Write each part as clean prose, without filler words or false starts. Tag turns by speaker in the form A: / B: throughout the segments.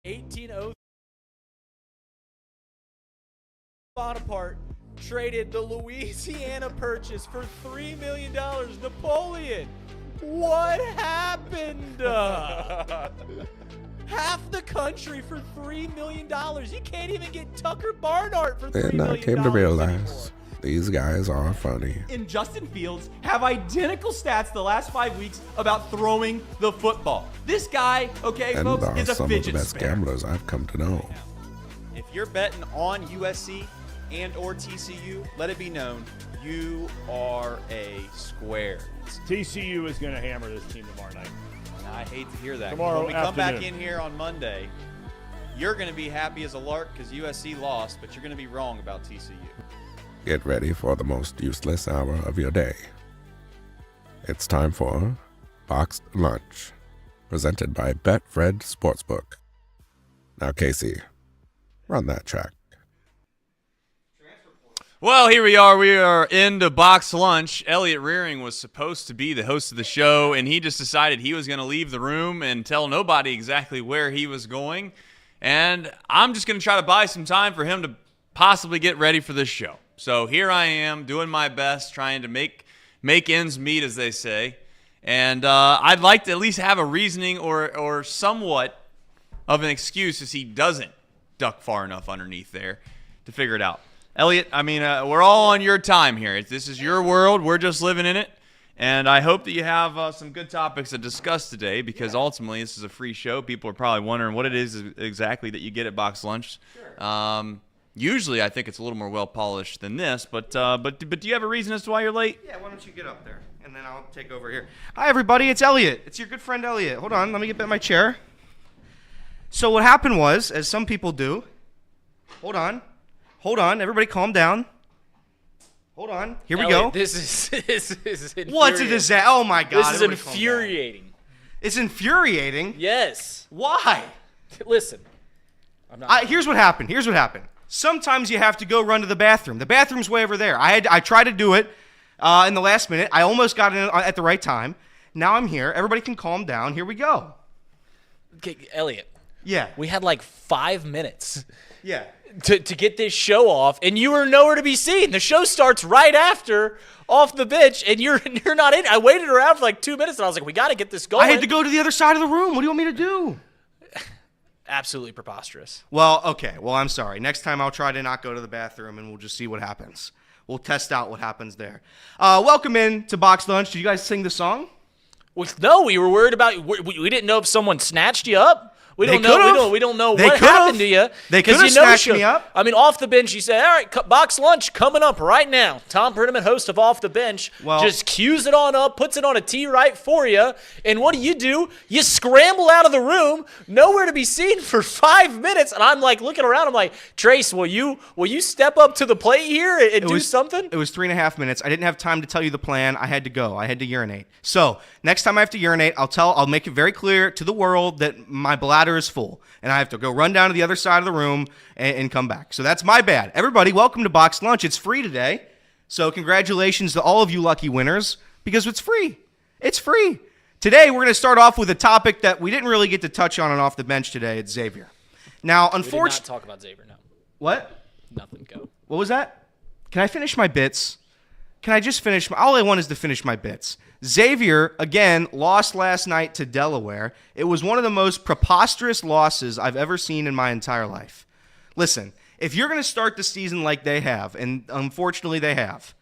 A: 1803 Bonaparte traded the Louisiana Purchase for $3 million. Napoleon, what happened? Half the country for $3 million. You can't even get Tucker Barnhart for $3 million.
B: And I came to realize these guys are funny.
C: And Justin Fields have identical stats the last 5 weeks about throwing the football. This guy, okay,
B: And
C: folks,
B: are
C: is a
B: some of the
C: fidget
B: best
C: spinner.
B: gamblers I've come to know.
D: If you're betting on USC and or TCU, let it be known you are a square.
E: TCU is going to hammer this team tomorrow night.
D: And I hate to hear that.
E: Tomorrow
D: When we come back
E: afternoon.
D: in here on Monday, you're going to be happy as a lark because USC lost, but you're going to be wrong about TCU.
B: Get ready for the most useless hour of your day. It's time for Boxed Lunch, presented by Betfred Sportsbook. Now, Casey, run that track.
F: Well, here we are. We are into Box Lunch. Elliot Rearing was supposed to be the host of the show, and he just decided he was going to leave the room and tell nobody exactly where he was going. And I'm just going to try to buy some time for him to possibly get ready for this show. So here I am doing my best, trying to make ends meet, as they say. And I'd like to at least have a reasoning or somewhat of an excuse as he doesn't duck far enough underneath there to figure it out. Elliot, I mean, we're all on your time here. This is your world. We're just living in it. And I hope that you have some good topics to discuss today because ultimately this is a free show. People are probably wondering what it is exactly that you get at Box Lunch. Sure. Usually I think it's a little more well-polished than this, but do you have a reason as to why you're late?
G: Yeah, why don't you get up there, and then I'll take over here. Hi, everybody. It's Elliot. It's your good friend Elliot. Hold on. Let me get back my chair. So what happened was, as some people do, hold on. Everybody calm down. Hold on. Here we
A: Elliot,
G: go.
A: This is infuriating.
G: What's a disaster? Oh, my God.
A: This is
G: Everybody calm down.
A: infuriating.
G: It's infuriating?
A: Yes.
G: Why?
A: Listen.
G: Here's what happened. Sometimes you have to go run to the bathroom. The bathroom's way over there. I tried to do it in the last minute. I almost got in at the right time. Now I'm here. Everybody can calm down. Here we go.
A: Okay, Elliot.
G: Yeah.
A: We had like 5 minutes
G: Yeah.
A: to get this show off, and you were nowhere to be seen. The show starts right after off the bench, and you're not in. I waited around for like 2 minutes, and I was like, we got to get this going.
G: I had to go to the other side of the room. What do you want me to do?
A: Absolutely preposterous.
G: Well, okay. Well, I'm sorry. Next time I'll try to not go to the bathroom, and we'll just see what happens. We'll test out what happens there. Welcome in to Box Lunch. Did you guys sing the song?
A: No, we were worried about. We didn't know if someone snatched you up. We don't know. We don't know
G: They
A: what
G: could've.
A: happened to you.
G: They
A: 'cause
G: could've
A: you know the
G: snatched
A: show-
G: me up.
A: I mean, off the bench, you said, all right, Box Lunch coming up right now. Tom Perniman, host of Off the Bench, just cues it on up, puts it on a tee right for you. And what do? You scramble out of the room, nowhere to be seen for 5 minutes. And I'm like looking around. I'm like, Trace, will you step up to the plate here and do something?
G: It was 3.5 minutes. I didn't have time to tell you the plan. I had to go. I had to urinate. So next time I have to urinate, I'll make it very clear to the world that my bladder is full. And I have to go run down to the other side of the room and come back. So that's my bad. Everybody, welcome to Box Lunch. It's free today. So congratulations to all of you lucky winners because it's free. It's free. Today, we're going to start off with a topic that we didn't really get to touch on and off the bench today. It's Xavier. Now, unfortunately...
A: We did not talk about Xavier, no.
G: What?
A: Nothing, go.
G: What was that? Can I finish my bits? Can I just finish? All I want is to finish my bits. Xavier, again, lost last night to Delaware. It was one of the most preposterous losses I've ever seen in my entire life. Listen, if you're going to start the season like they have, and unfortunately they have,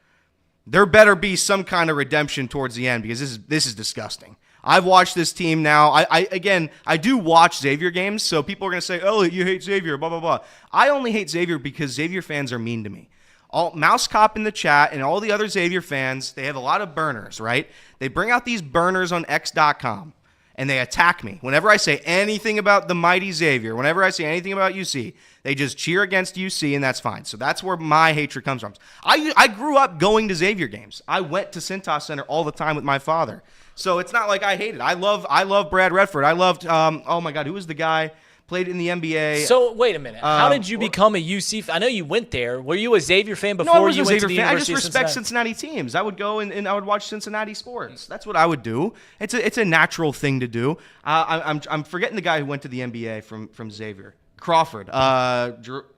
G: there better be some kind of redemption towards the end because this is disgusting. I've watched this team now. I do watch Xavier games, so people are going to say, oh, you hate Xavier, blah, blah, blah. I only hate Xavier because Xavier fans are mean to me. All Mouse Cop in the chat and all the other Xavier fans, they have a lot of burners, right? They bring out these burners on X.com, and they attack me. Whenever I say anything about the mighty Xavier, whenever I say anything about UC, they just cheer against UC, and that's fine. So that's where my hatred comes from. I grew up going to Xavier games. I went to Cintas Center all the time with my father. So it's not like I hate it. I love Brad Redford. I loved, oh my God, who was the guy played in the NBA.
A: So wait a minute. How did you become a UC? I know you went there. Were you a Xavier fan before
G: No, I was
A: you
G: a
A: went
G: Xavier
A: to the
G: fan. I
A: University
G: just
A: of
G: respect
A: Cincinnati?
G: Cincinnati teams. I would go and I would watch Cincinnati sports. That's what I would do. It's a natural thing to do. I'm forgetting the guy who went to the NBA from Xavier. Crawford.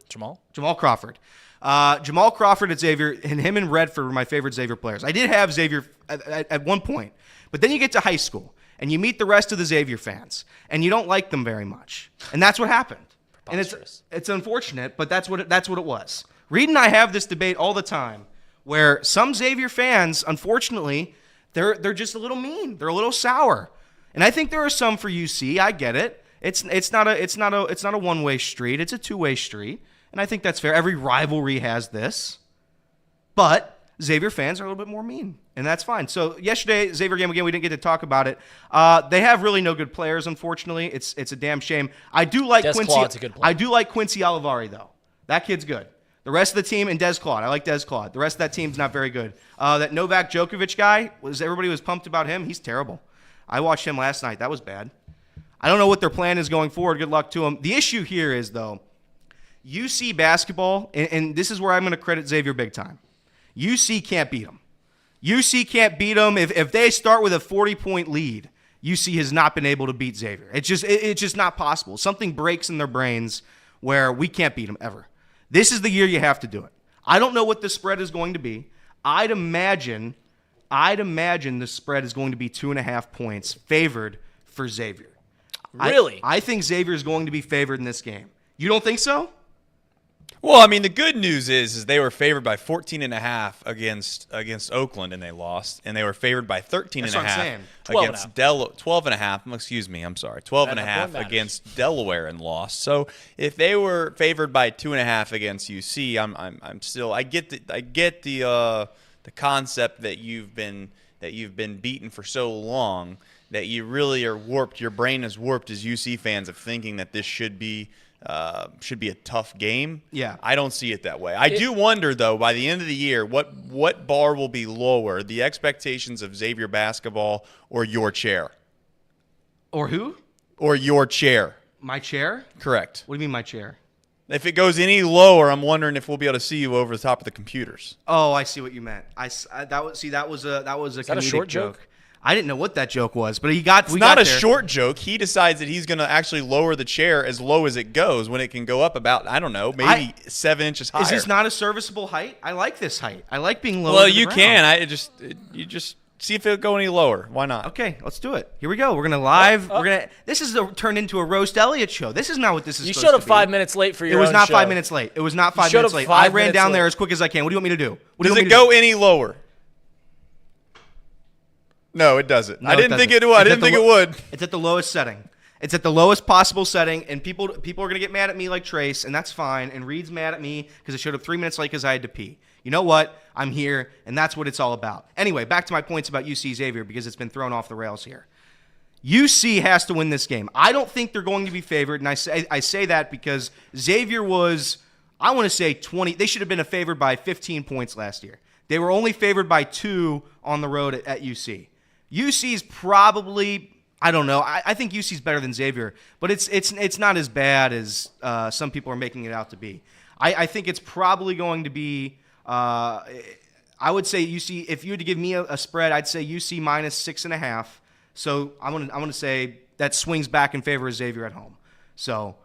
A: Jamal
G: Crawford. Jamal Crawford at Xavier, and him and Redford were my favorite Xavier players. I did have Xavier at one point, but then you get to high school and you meet the rest of the Xavier fans, and you don't like them very much, and that's what happened. And it's unfortunate, but that's what it was. Reed and I have this debate all the time, where some Xavier fans, unfortunately, they're just a little mean, they're a little sour, and I think there are some for UC. I get it. It's not a one-way street. It's a two-way street. And I think that's fair. Every rivalry has this. But Xavier fans are a little bit more mean, and that's fine. So yesterday, Xavier game, again, we didn't get to talk about it. They have really no good players, unfortunately. It's a damn shame. I do like
A: Des
G: Quincy.
A: Claude's a good player.
G: I do like Quincy Olivari, though. That kid's good. The rest of the team, and Des Claude. I like Des Claude. The rest of that team's not very good. That Novak Djokovic guy, everybody was pumped about him. He's terrible. I watched him last night. That was bad. I don't know what their plan is going forward. Good luck to them. The issue here is, though, UC basketball, and this is where I'm going to credit Xavier big time. UC can't beat them. UC can't beat them. If they start with a 40-point lead, UC has not been able to beat Xavier. It's just not possible. Something breaks in their brains where we can't beat them ever. This is the year you have to do it. I don't know what the spread is going to be. I'd imagine the spread is going to be 2.5 points favored for Xavier.
A: Really?
G: I think Xavier is going to be favored in this game. You don't think so?
D: Well, I mean, the good news is they were favored by 14.5 against Oakland, and they lost. And they were favored by 13.5 against 12.5. Excuse me, I'm sorry, 12.5 against Delaware and lost. So if they were favored by 2.5 against UC, I'm still. I get the concept that you've been beaten for so long that you really are warped. Your brain is warped as UC fans of thinking that this should be a tough game.
G: Yeah.
D: I don't see it that way. I do wonder, though, by the end of the year, what bar will be lower, the expectations of Xavier basketball or your chair?
G: Or who?
D: Or your chair.
G: My chair?
D: Correct.
G: What do you mean my chair?
D: If it goes any lower, I'm wondering if we'll be able to see you over the top of the computers.
G: Oh, I see what you meant. That was a
A: that a short joke?
G: I didn't know what that joke was, but it's
D: not a short joke. He decides that he's going to actually lower the chair as low as it goes when it can go up about, I don't know, maybe 7 inches higher.
G: Is this not a serviceable height? I like this height. I like being lower.
D: Well,
G: to the
D: you
G: ground.
D: can. You just see if it'll go any lower. Why not?
G: Okay, let's do it. Here we go. We're gonna live. This is turned into a roast Elliott show. This is not what this is.
A: You
G: supposed
A: showed up
G: to be.
A: 5 minutes late for your
G: It was
A: own
G: not
A: show.
G: 5 minutes late. It was not 5
A: showed
G: minutes
A: up
G: late.
A: 5
G: I ran
A: minutes
G: down there
A: late.
G: as quick as I can. What do you want me to do?
D: Does it go any lower? No, it doesn't.
G: No,
D: I didn't think it would. I didn't think it would.
G: It's at the lowest setting. It's at the lowest possible setting, and people are going to get mad at me like Trace, and that's fine. And Reed's mad at me because I showed up 3 minutes late because I had to pee. You know what? I'm here, and that's what it's all about. Anyway, back to my points about UC Xavier because it's been thrown off the rails here. UC has to win this game. I don't think they're going to be favored, and I say that because Xavier was, I want to say 20. They should have been favored by 15 points last year. They were only favored by 2 on the road at UC. UC's probably, I don't know. I think UC's better than Xavier, but it's not as bad as some people are making it out to be. I think it's probably going to be. I would say UC. If you had to give me a spread, I'd say UC minus 6.5. So I'm gonna say that swings back in favor of Xavier at home. So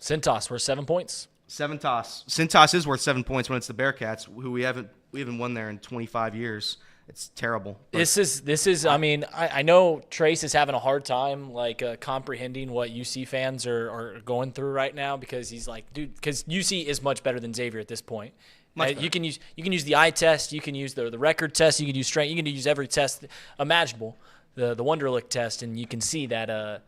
A: Cintas, we're 7 points.
G: Cintas is worth 7 points when it's the Bearcats, who we haven't won there in 25 years. It's terrible.
A: This is. I mean, I know Trace is having a hard time comprehending what UC fans are going through right now because he's like, dude, because UC is much better than Xavier at this point. You can use the eye test, you can use the record test, you can use strength, you can use every test imaginable, the Wonderlic test, and you can see that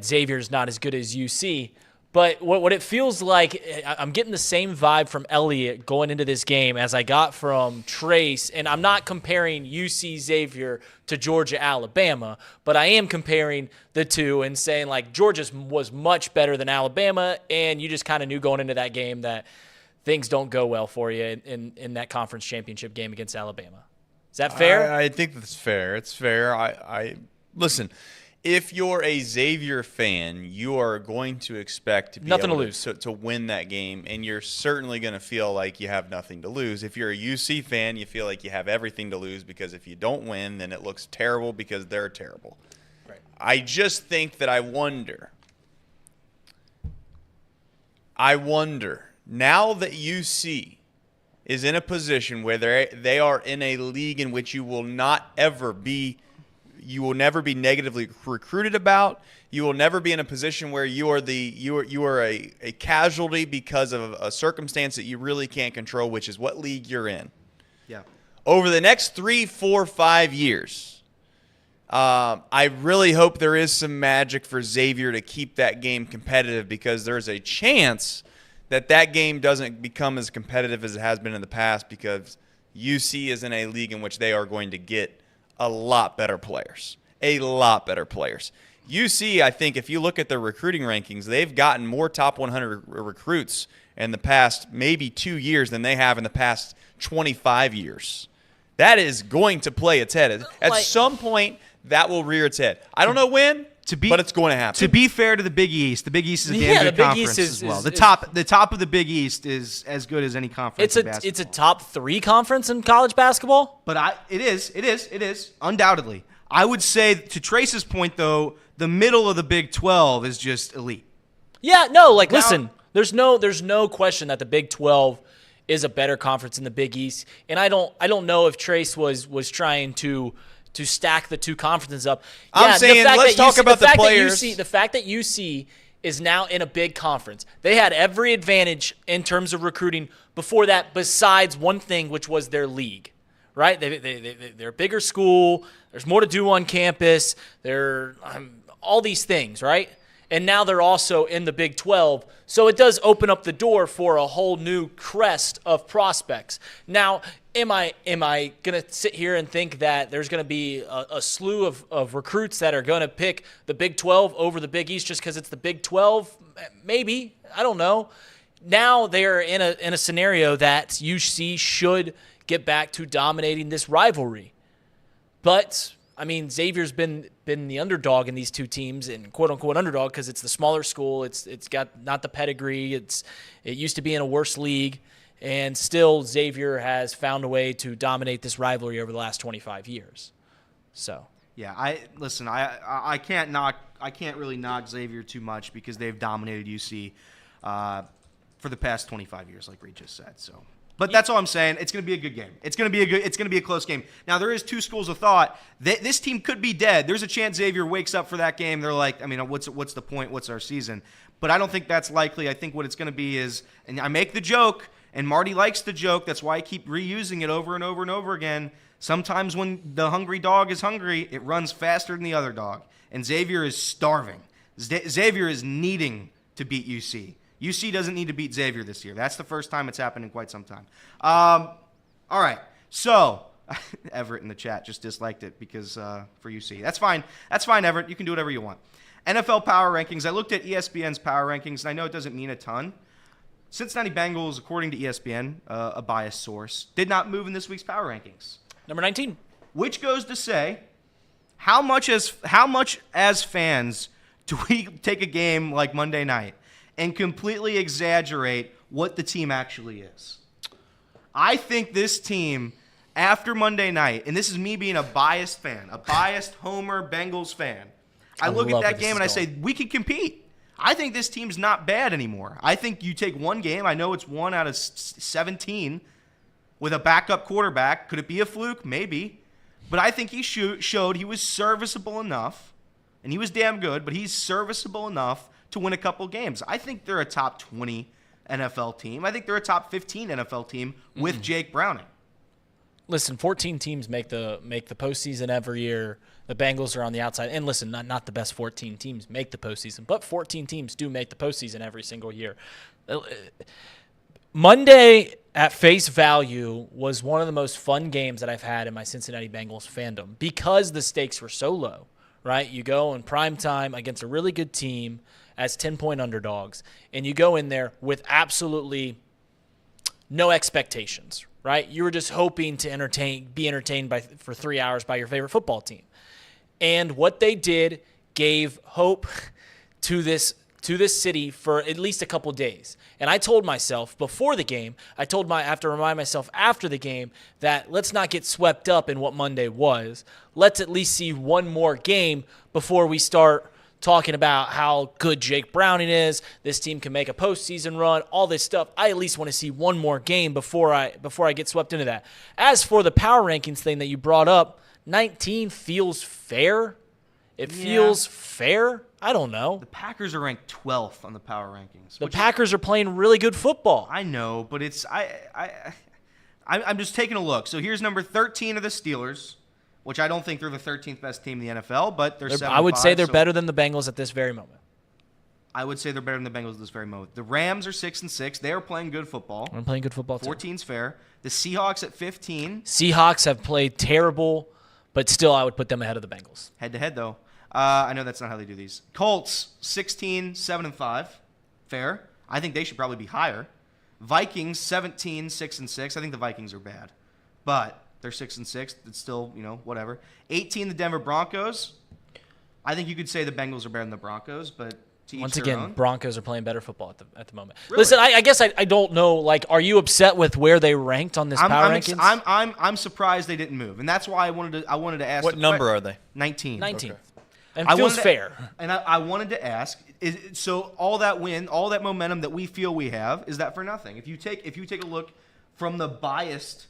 A: Xavier is not as good as UC. But what it feels like, I'm getting the same vibe from Elliott going into this game as I got from Trace. And I'm not comparing UC Xavier to Georgia Alabama, but I am comparing the two and saying, like, Georgia was much better than Alabama, and you just kind of knew going into that game that things don't go well for you in that conference championship game against Alabama. Is that fair?
D: I think that's fair. It's fair. I listen. if you're a Xavier fan, you are going to expect to be
A: nothing
D: able
A: to lose
D: to win that game, and you're certainly going to feel like you have nothing to lose. If you're a UC fan, you feel like you have everything to lose because if you don't win, then it looks terrible because they're terrible.
A: Right.
D: I just think that I wonder, now that UC is in a position where they are in a league in which you will never be negatively recruited about. You will never be in a position where you are a casualty because of a circumstance that you really can't control, which is what league you're in.
G: Yeah.
D: Over the next 3, 4, 5 years, I really hope there is some magic for Xavier to keep that game competitive because there's a chance that game doesn't become as competitive as it has been in the past because UC is in a league in which they are going to get a lot better players. UC, I think, if you look at their recruiting rankings, they've gotten more top 100 recruits in the past maybe 2 years than they have in the past 25 years. That is going to play its head. At some point, that will rear its head. I don't know when, but it's going to happen.
G: To be fair to the Big East is a damn good conference as well. The top of the Big East is as good as any conference in basketball.
A: It's a top 3 conference in college basketball.
G: But it is undoubtedly. I would say, to Trace's point though, the middle of the Big 12 is just elite.
A: Yeah, no, listen, there's no question that the Big 12 is a better conference than the Big East, and I don't know if Trace was trying to stack the two conferences up.
D: I'm saying let's talk about the players.
A: The fact that UC is now in a big conference, they had every advantage in terms of recruiting before that, besides one thing, which was their league, right? They're a bigger school. There's more to do on campus. They're all these things, right? And now they're also in the Big 12. So it does open up the door for a whole new crest of prospects. Now, am I going to sit here and think that there's going to be a slew of recruits that are going to pick the Big 12 over the Big East just because it's the Big 12? Maybe. I don't know. Now they're in a scenario that UC should get back to dominating this rivalry. But I mean, Xavier's been the underdog in these two teams, and quote unquote underdog because it's the smaller school. It's got not the pedigree. It used to be in a worse league, and still Xavier has found a way to dominate this rivalry over the last 25 years. So
G: yeah, I can't really knock Xavier too much because they've dominated UC for the past 25 years, like Reed just said. So. But that's all I'm saying. It's going to be a good game. It's going to be a close game. Now there is two schools of thought. This team could be dead. There's a chance Xavier wakes up for that game. They're like, I mean, what's the point? What's our season? But I don't think that's likely. I think what it's going to be is, and I make the joke, and Marty likes the joke. That's why I keep reusing it over and over and over again. Sometimes when the hungry dog is hungry, it runs faster than the other dog. And Xavier is starving. Xavier is needing to beat UC. UC doesn't need to beat Xavier this year. That's the first time it's happened in quite some time. All right. So, Everett in the chat just disliked it because for UC. That's fine. That's fine, Everett. You can do whatever you want. NFL Power Rankings. I looked at ESPN's Power Rankings, and I know it doesn't mean a ton. Cincinnati Bengals, according to ESPN, a biased source, did not move in this week's Power Rankings.
A: Number 19.
G: Which goes to say, how much as fans do we take a game like Monday night and completely exaggerate what the team actually is? I think this team, after Monday night, and this is me being a biased fan, a biased Homer Bengals fan, I look at that game and I say, we can compete. I think this team's not bad anymore. I think you take one game, I know it's 1 out of 17, with a backup quarterback. Could it be a fluke? Maybe. But I think he showed he was serviceable enough, and he was damn good, but he's serviceable enough to win a couple games. I think they're a top 20 NFL team. I think they're a top 15 NFL team with Jake Browning.
A: Listen, 14 teams make the postseason every year. The Bengals are on the outside. And listen, not the best 14 teams make the postseason, but 14 teams do make the postseason every single year. Monday, at face value, was one of the most fun games that I've had in my Cincinnati Bengals fandom because the stakes were so low, right? You go in prime time against a really good team as 10-point underdogs, and you go in there with absolutely no expectations, right? You were just hoping to be entertained for 3 hours by your favorite football team. And what they did gave hope to this city for at least a couple days. And I told myself before the game, I have to remind myself after the game that let's not get swept up in what Monday was. Let's at least see one more game before we start talking about how good Jake Browning is. This team can make a postseason run, all this stuff. I at least want to see one more game before I get swept into that. As for the power rankings thing that you brought up, 19 feels fair. It feels fair. I don't know.
G: The Packers are ranked 12th on the power rankings.
A: The Packers are playing really good football.
G: I know, but it's I'm just taking a look. So here's number 13 of the Steelers, which I don't think they're the 13th best team in the NFL, but they're 7-5.
A: I would say they're better than the Bengals at this very moment.
G: I would say they're better than the Bengals at this very moment. The Rams are 6-6. They are playing good football.
A: I'm playing good football too.
G: 14's fair. The Seahawks at 15.
A: Seahawks have played terrible, but still I would put them ahead of the Bengals.
G: Head-to-head, though. I know that's not how they do these. Colts, 16, 7-5. Fair. I think they should probably be higher. Vikings, 17, 6-6. I think the Vikings are bad. But they're 6-6. It's still, whatever. 18, the Denver Broncos. I think you could say the Bengals are better than the Broncos, but to
A: once
G: each their
A: again,
G: own.
A: Broncos are playing better football at the moment.
G: Really?
A: Listen, I guess I don't know. Like, are you upset with where they ranked on this power rankings?
G: I'm surprised they didn't move, and that's why I wanted to ask.
D: What number are they?
G: 19.
A: 19.
D: Okay.
A: And feels fair.
G: And I wanted to ask, so all that momentum that we feel we have, is that for nothing? If you take a look from the biased,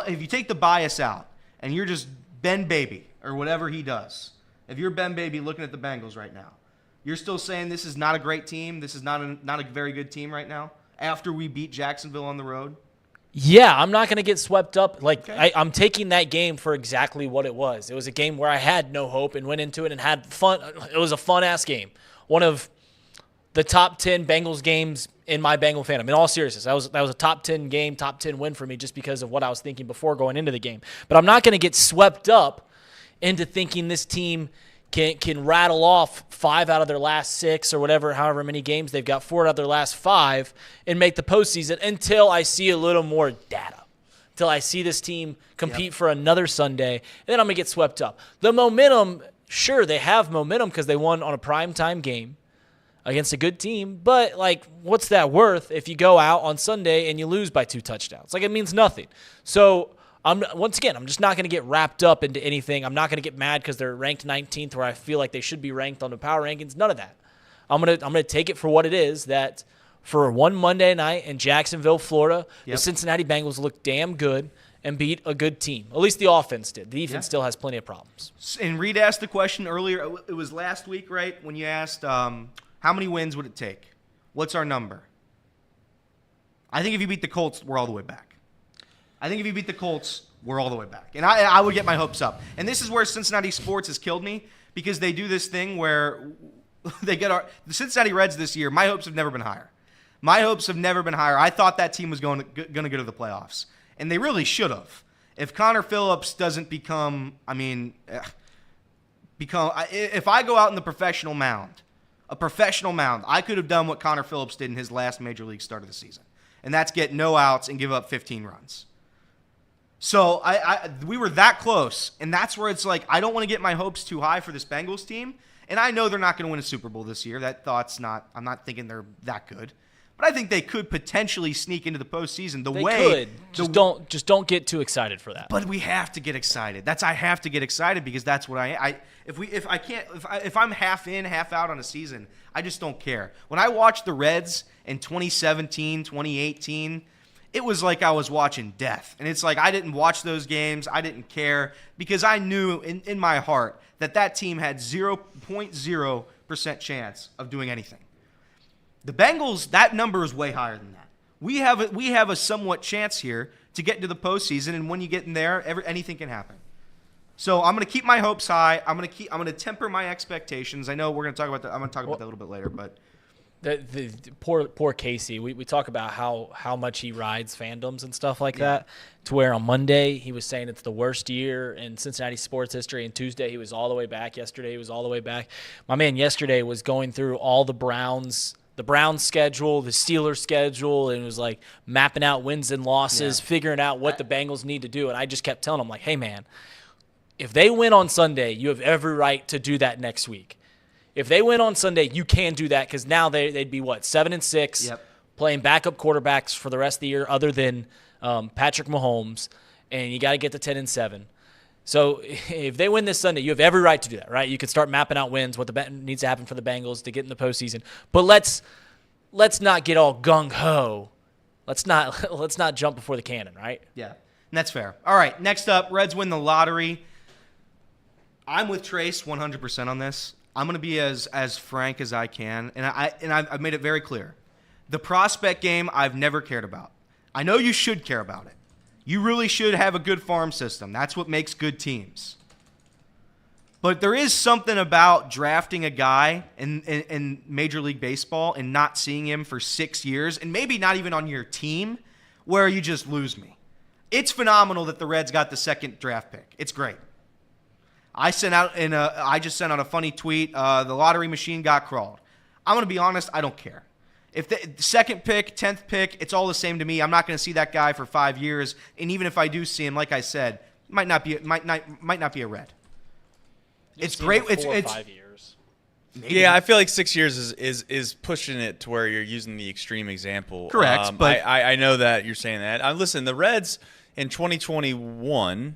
G: if you take the bias out, and you're just Ben Baby or whatever he does, if you're Ben Baby looking at the Bengals right now, you're still saying this is not a great team, this is not a very good team right now after we beat Jacksonville on the road.
A: Yeah, I'm not going to get swept up. Like,
G: Okay.
A: I'm taking that game for exactly what it was. It was a game where I had no hope and went into it and had fun. It was a fun-ass game. One of the top 10 Bengals games in my Bengal fandom. In all seriousness, that was a top 10 game, top 10 win for me just because of what I was thinking before going into the game. But I'm not going to get swept up into thinking this team can rattle off 5 out of their last 6 or whatever, however many games they've got, 4 out of their last 5, and make the postseason until I see a little more data, until I see this team compete for another Sunday, and then I'm going to get swept up. The momentum, sure, they have momentum because they won on a primetime game against a good team, but, like, what's that worth if you go out on Sunday and you lose by 2 touchdowns? Like, it means nothing. So I'm just not going to get wrapped up into anything. I'm not going to get mad because they're ranked 19th where I feel like they should be ranked on the power rankings. None of that. I'm gonna take it for what it is, that for one Monday night in Jacksonville, Florida, the Cincinnati Bengals looked damn good and beat a good team. At least the offense did. The defense still has plenty of problems.
G: And Reed asked the question earlier. It was last week, right, when you asked how many wins would it take? What's our number? I think if you beat the Colts, we're all the way back. I think if you beat the Colts, we're all the way back. And I would get my hopes up. And this is where Cincinnati sports has killed me, because they do this thing where they get the Cincinnati Reds this year. My hopes have never been higher. I thought that team was going to go to the playoffs. And they really should have. If Connor Phillips doesn't if I go out in the professional mound, I could have done what Connor Phillips did in his last major league start of the season. And that's get no outs and give up 15 runs. So we were that close, and that's where it's like I don't want to get my hopes too high for this Bengals team, and I know they're not going to win a Super Bowl this year. I'm not thinking they're that good, but I think they could potentially sneak into the postseason.
A: They could. Just don't get too excited for that.
G: But we have to get excited. I have to get excited because that's what if I'm half in, half out on a season, I just don't care. When I watched the Reds in 2017, 2018. It was like I was watching death. And it's like I didn't watch those games. I didn't care because I knew in my heart that team had 0.0% chance of doing anything. The Bengals, that number is way higher than that. We have a somewhat chance here to get into the postseason, and when you get in there, anything can happen. So I'm going to keep my hopes high. I'm going to temper my expectations. I know we're going to talk about that. I'm going to talk about that a little bit later, but
A: The poor Casey. We talk about how much he rides fandoms and stuff like that, to where on Monday he was saying it's the worst year in Cincinnati sports history, and Tuesday he was all the way back. Yesterday he was all the way back. My man yesterday was going through all the Browns schedule, the Steelers schedule, and it was like mapping out wins and losses, figuring out what the Bengals need to do. And I just kept telling him, like, hey man, if they win on Sunday, you have every right to do that next week. If they win on Sunday, you can do that because now they'd be, 7-6,
G: Yep.
A: playing backup quarterbacks for the rest of the year other than Patrick Mahomes, and you got to get to 10-7. So if they win this Sunday, you have every right to do that, right? You can start mapping out wins, what needs to happen for the Bengals to get in the postseason. But let's not get all gung-ho. Let's not jump before the cannon, right?
G: Yeah, and that's fair. All right, next up, Reds win the lottery. I'm with Trace 100% on this. I'm going to be as frank as I can, and I've made it very clear. The prospect game I've never cared about. I know you should care about it. You really should have a good farm system. That's what makes good teams. But there is something about drafting a guy in Major League Baseball and not seeing him for 6 years, and maybe not even on your team, where you just lose me. It's phenomenal that the Reds got the second draft pick. It's great. I just sent out a funny tweet. The lottery machine got crawled. I'm going to be honest. I don't care. If the second pick, 10th pick, it's all the same to me. I'm not going to see that guy for 5 years, and even if I do see him, like I said, might not be a Red. It's great. It's
A: 5 years.
G: Maybe.
D: Yeah, I feel like 6 years is pushing it to where you're using the extreme example.
G: Correct, but
D: I know that you're saying that. Listen, the Reds in 2021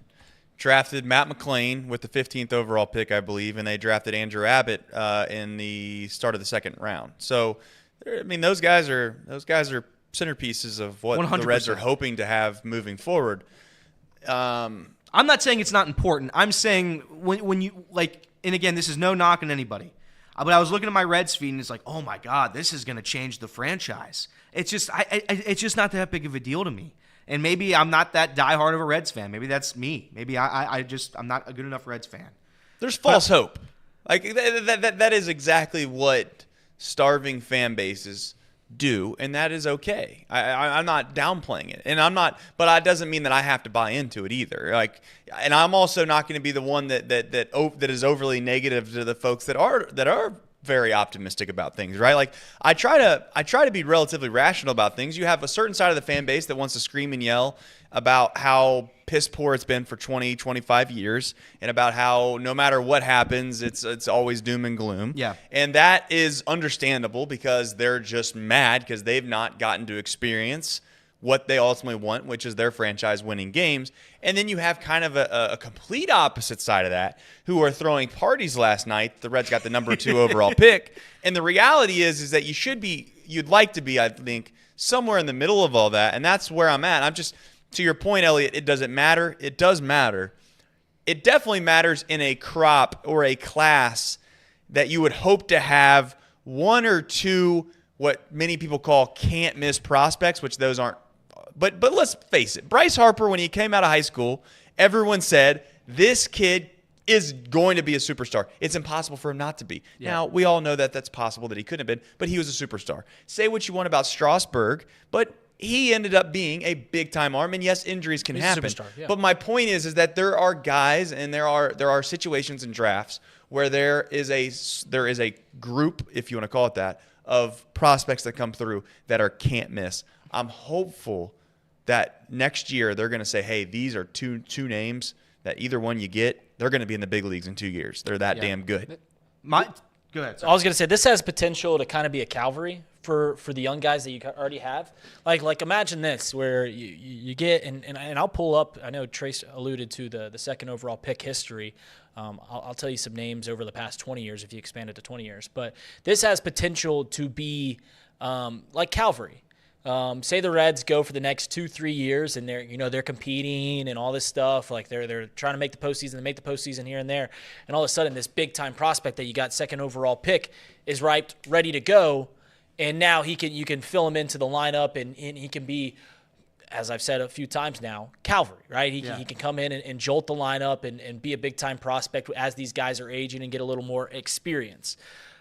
D: drafted Matt McClain with the 15th overall pick, I believe, and they drafted Andrew Abbott in the start of the second round. So, I mean, those guys are centerpieces of what
G: 100%.
D: the Reds are hoping to have moving forward.
G: I'm not saying it's not important. I'm saying when you like, and again, this is no knock on anybody, but I was looking at my Reds feed and it's like, oh my God, this is going to change the franchise. It's just, it's just not that big of a deal to me. And maybe I'm not that diehard of a Reds fan. Maybe that's me. Maybe I'm not a good enough Reds fan.
D: There's false hope. Like that is exactly what starving fan bases do, and that is okay. I'm not downplaying it, and I'm not, but that doesn't mean that I have to buy into it either. Like, and I'm also not going to be the one that is overly negative to the folks that are very optimistic about things, right? Like I try to be relatively rational about things. You have a certain side of the fan base that wants to scream and yell about how piss poor it's been for 20, 25 years and about how no matter what happens, it's always doom and gloom.
G: Yeah.
D: And that is understandable because they're just mad because they've not gotten to experience what they ultimately want, which is their franchise winning games. And then you have kind of a complete opposite side of that who are throwing parties last night. The Reds got the number 2 overall pick. And the reality is that you'd like to be, I think, somewhere in the middle of all that. And that's where I'm at. I'm just, to your point, Elliot, it doesn't matter. It does matter. It definitely matters in a crop or a class that you would hope to have one or two what many people call can't miss prospects, which those aren't. But let's face it, Bryce Harper, when he came out of high school, everyone said, this kid is going to be a superstar. It's impossible for him not to be. Yeah. Now, we all know that that's possible that he couldn't have been, but he was a superstar. Say what you want about Strasburg, but he ended up being a big-time arm, and yes, injuries can happen.
A: He's a superstar, yeah.
D: But my point is that there are guys and there are situations in drafts where there is a group, if you want to call it that, of prospects that come through that are can't miss. I'm hopeful that next year they're going to say, hey, these are two names that either one you get, they're going to be in the big leagues in 2 years. They're that damn good.
G: Go ahead.
A: I was going to say, this has potential to kind of be a Calvary for the young guys that you already have. Like imagine this, where you get, and I'll pull up, I know Trace alluded to the second overall pick history. I'll tell you some names over the past 20 years if you expand it to 20 years. But this has potential to be like Calvary. Say the Reds go for the next 2-3 years and they're competing and all this stuff, like they're trying to make the postseason, they make the postseason here and there, and all of a sudden this big time prospect that you got second overall pick is ready to go, and now you can fill him into the lineup and he can be, as I've said a few times now, Calvary, right? He can come in and jolt the lineup and be a big time prospect as these guys are aging and get a little more experience.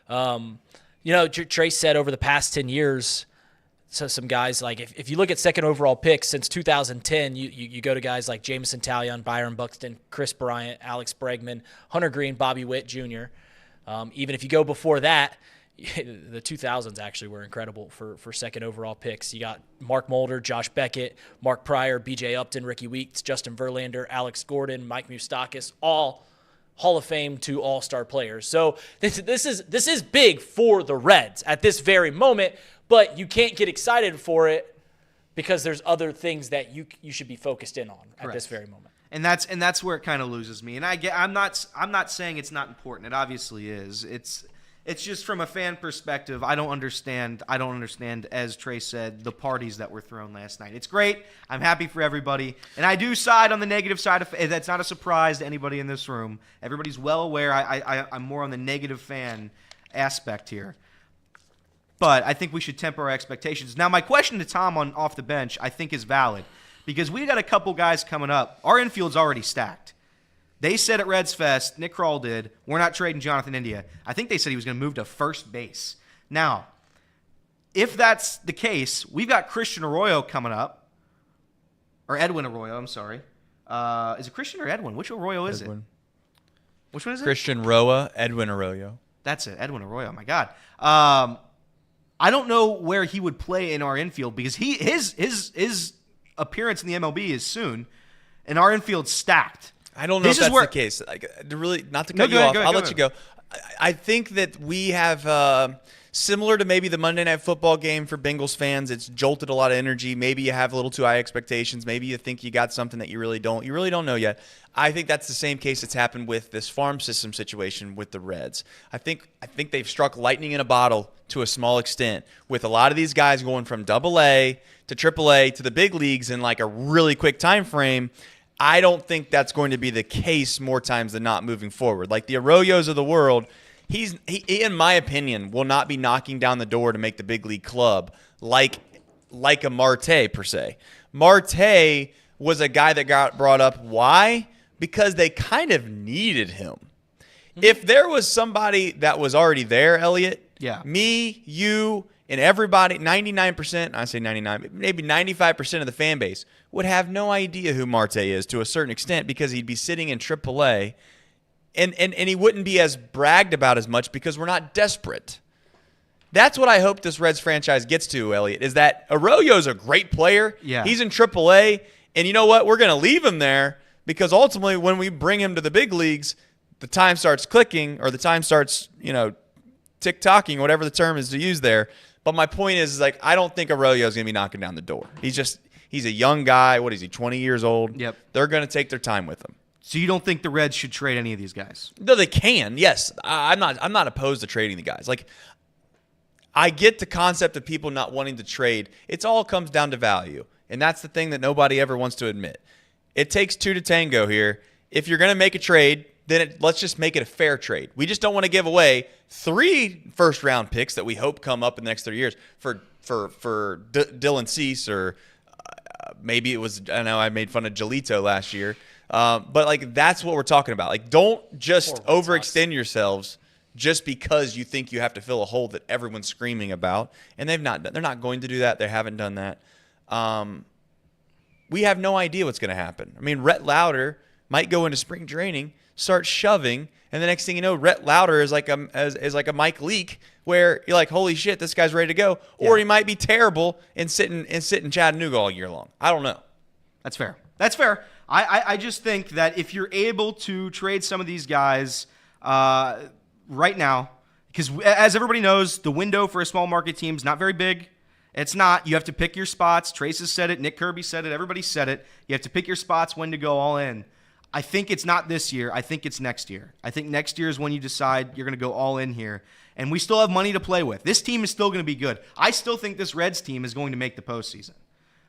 A: Trace said over the past 10 years. So some guys, like if you look at second overall picks since 2010, you go to guys like Jameson Taillon, Byron Buxton, Chris Bryant, Alex Bregman, Hunter Green, Bobby Witt Jr. Even if you go before that, the 2000s actually were incredible for second overall picks. You got Mark Mulder, Josh Beckett, Mark Pryor, B.J. Upton, Ricky Weeks, Justin Verlander, Alex Gordon, Mike Moustakas, all Hall of Fame to All-Star players. So this is big for the Reds at this very moment, but you can't get excited for it because there's other things that you should be focused in on at this very moment.
G: And that's where it kind of loses me. And I'm not saying it's not important. It obviously is. It's just from a fan perspective, I don't understand, as Trey said, the parties that were thrown last night. It's great. I'm happy for everybody. And I do side on the negative side of that's not a surprise to anybody in this room. Everybody's well aware. I'm more on the negative fan aspect here. But I think we should temper our expectations. Now, my question to Tom on Off the Bench, I think, is valid. Because we got a couple guys coming up. Our infield's already stacked. They said at Reds Fest, Nick Kroll did, we're not trading Jonathan India. I think they said he was going to move to first base. Now, if that's the case, we've got Christian Arroyo coming up. Or Edwin Arroyo, I'm sorry. Is it Christian or Edwin? Which Arroyo is
D: Edwin.
G: it? Which one is it?
D: Christian Roa, Edwin Arroyo.
G: That's it, Edwin Arroyo. My God. I don't know where he would play in our infield because his appearance in the MLB is soon, and our infield's stacked.
D: I don't know if that's the case. Really, not to cut you off. I'll let you go. I think that we have, similar to maybe the Monday Night Football game for Bengals fans, it's jolted a lot of energy. Maybe you have a little too high expectations. Maybe you think you got something that you really don't. You really don't know yet. I think that's the same case that's happened with this farm system situation with the Reds. I think they've struck lightning in a bottle to a small extent with a lot of these guys going from AA to AAA to the big leagues in like a really quick time frame. I don't think that's going to be the case more times than not moving forward. Like the Arroyos of the world, he in my opinion, will not be knocking down the door to make the big league club like a Marte per se. Marte was a guy that got brought up. Why? Because they kind of needed him. Mm-hmm. If there was somebody that was already there, Elliot, me, you, and everybody, 99%, I say 99, maybe 95% of the fan base would have no idea who Marte is to a certain extent because he'd be sitting in AAA and he wouldn't be as bragged about as much because we're not desperate. That's what I hope this Reds franchise gets to, Elliot, is that Arroyo's a great player. Yeah. He's in AAA, and you know what? We're going to leave him there because ultimately when we bring him to the big leagues, the time starts clicking or the time starts, tick-tocking, whatever the term is to use there. But my point is like, I don't think Arroyo's going to be knocking down the door. He's a young guy. What is he, 20 years old? Yep. They're going to take their time with him.
G: So you don't think the Reds should trade any of these guys?
D: No, they can. Yes. I'm not opposed to trading the guys. Like, I get the concept of people not wanting to trade. It all comes down to value. And that's the thing that nobody ever wants to admit. It takes two to tango here. If you're going to make a trade, then let's just make it a fair trade. We just don't want to give away 3 first-round picks that we hope come up in the next 3 years for Dylan Cease or maybe it was, I know I made fun of Giolito last year. But, like, that's what we're talking about. Like, don't just overextend yourselves just because you think you have to fill a hole that everyone's screaming about. And they're not going to do that. They haven't done that. We have no idea what's going to happen. I mean, Rhett Lauder might go into spring training, start shoving, and the next thing you know, Rhett Lauder is like a Mike Leake, where you're like, holy shit, this guy's ready to go. Yeah. Or he might be terrible and sit in Chattanooga all year long. I don't know.
G: That's fair. That's fair. I just think that if you're able to trade some of these guys right now, because as everybody knows, the window for a small market team is not very big. It's not. You have to pick your spots. Trace has said it. Nick Kirby said it. Everybody said it. You have to pick your spots when to go all in. I think it's not this year. I think it's next year. I think next year is when you decide you're going to go all in here. And we still have money to play with. This team is still going to be good. I still think this Reds team is going to make the postseason.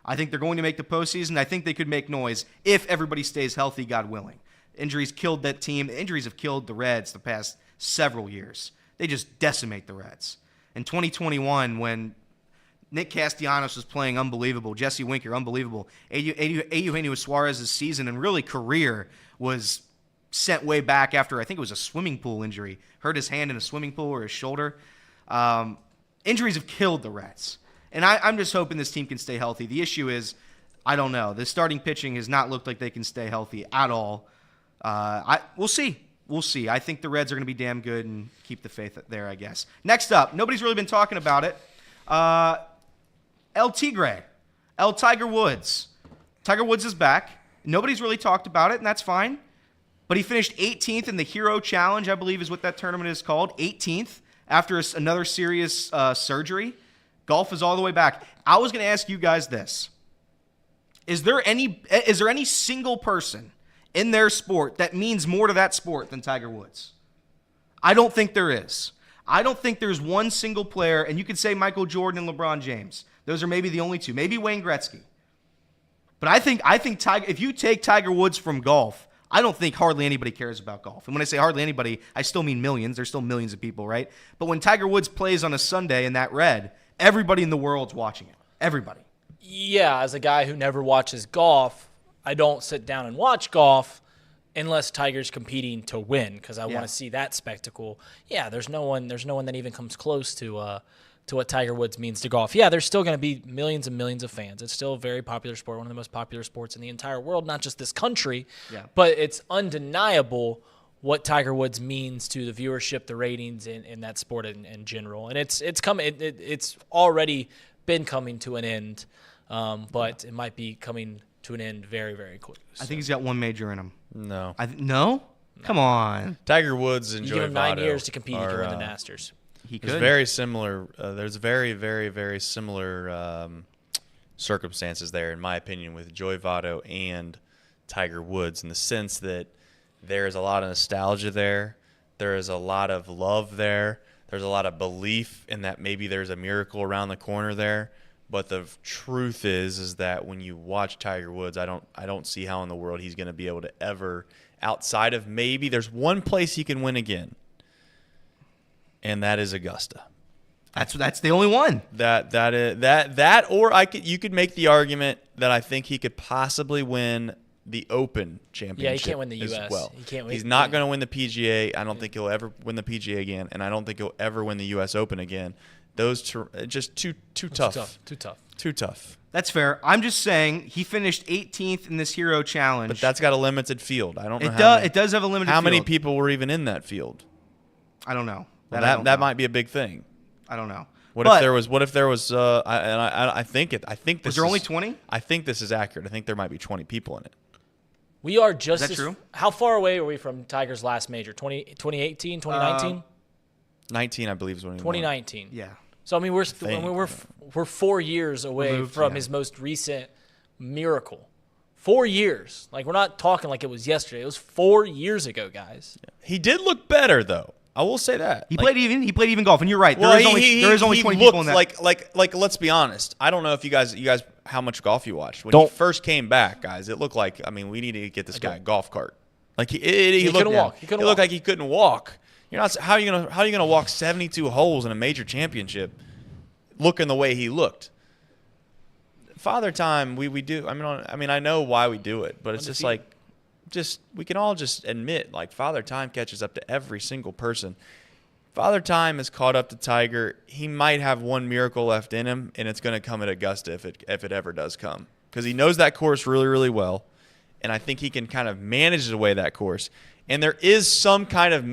G: I think they're going to make the postseason. I think they could make noise if everybody stays healthy, God willing. Injuries killed that team. Injuries have killed the Reds the past several years. They just decimate the Reds. In 2021, when Nick Castellanos was playing unbelievable, Jesse Winker unbelievable, Eugenio Suarez's season and really career was sent way back after, I think it was a swimming pool injury. Hurt his hand in a swimming pool or his shoulder. Injuries have killed the Reds. And I'm just hoping this team can stay healthy. The issue is, I don't know. The starting pitching has not looked like they can stay healthy at all. We'll see. We'll see. I think the Reds are going to be damn good and keep the faith there, I guess. Next up, nobody's really been talking about it. El Tiger Woods. Tiger Woods is back. Nobody's really talked about it, and that's fine. But he finished 18th in the Hero Challenge, I believe is what that tournament is called. 18th after another serious surgery. Golf is all the way back. I was going to ask you guys this. Is there any single person in their sport that means more to that sport than Tiger Woods? I don't think there is. I don't think there's one single player, and you could say Michael Jordan and LeBron James. Those are maybe the only two. Maybe Wayne Gretzky. But I think Tiger. If you take Tiger Woods from golf, I don't think hardly anybody cares about golf. And when I say hardly anybody, I still mean millions. There's still millions of people, right? But when Tiger Woods plays on a Sunday in that red, everybody in the world's watching it. Everybody.
A: Yeah, as a guy who never watches golf, I don't sit down and watch golf unless Tiger's competing to win because I want to see that spectacle. Yeah, there's no one that even comes close to what Tiger Woods means to golf. Yeah, there's still going to be millions and millions of fans. It's still a very popular sport, one of the most popular sports in the entire world, not just this country. Yeah. But it's undeniable what Tiger Woods means to the viewership, the ratings in that sport in general. And it's already been coming to an end, but it might be coming to an end very, very quick. So.
G: I think he's got one major in him.
D: No.
G: No? Come on.
D: Tiger Woods and
A: you
D: Joey
A: give him
D: Votto
A: 9 years to compete to win the Masters.
D: There's very similar. There's very, very, very similar circumstances there, in my opinion, with Joey Votto and Tiger Woods, in the sense that there is a lot of nostalgia there. There is a lot of love there. There's a lot of belief in that maybe there's a miracle around the corner there. But the truth is that when you watch Tiger Woods, I don't see how in the world he's going to be able to ever, outside of maybe there's one place he can win again. And that is Augusta.
G: That's the only one.
D: You could make the argument that I think he could possibly win the Open Championship.
A: Yeah, he can't win the U.S.
D: as well.
A: He can't win.
D: He's not going to win the PGA. I don't think he'll ever win the PGA again, and I don't think he'll ever win the U.S. Open again. Those just too tough. Too tough.
G: That's fair. I'm just saying he finished 18th in this Hero Challenge.
D: But that's got a limited field. I don't know.
G: It does have a limited
D: field. How
G: field.
D: many people were even in that field?
G: I don't know.
D: That might be a big thing.
G: I don't know.
D: What if there was? I think this
G: was there only 20?
D: I think this is accurate. I think there might be 20 people in it.
A: We are just.
G: Is that true?
A: How far away are we from Tiger's last major? 2018, 2019?
D: 19, I believe, is when he
A: 2019.
G: Yeah.
A: So I mean, we're 4 years away from his most recent miracle. 4 years. Like, we're not talking like it was yesterday. It was 4 years ago, guys.
D: Yeah. He did look better, though. I will say that
G: he played even golf, and you're right. There is only 20 people in that.
D: Like. Let's be honest. I don't know if you guys how much golf you watched when he first came back, guys. It looked like we need to get this guy a golf cart. Like he couldn't walk. He looked like he couldn't walk. You're not. How are you gonna walk 72 holes in a major championship, looking the way he looked? Father Time, we do. I know why we do it, but it's just like. We can all just admit, like, Father Time catches up to every single person. Father Time is caught up to Tiger. He might have one miracle left in him, and it's going to come at Augusta if it ever does come, because he knows that course really, really well, and I think he can kind of manage away that course. And there is some kind of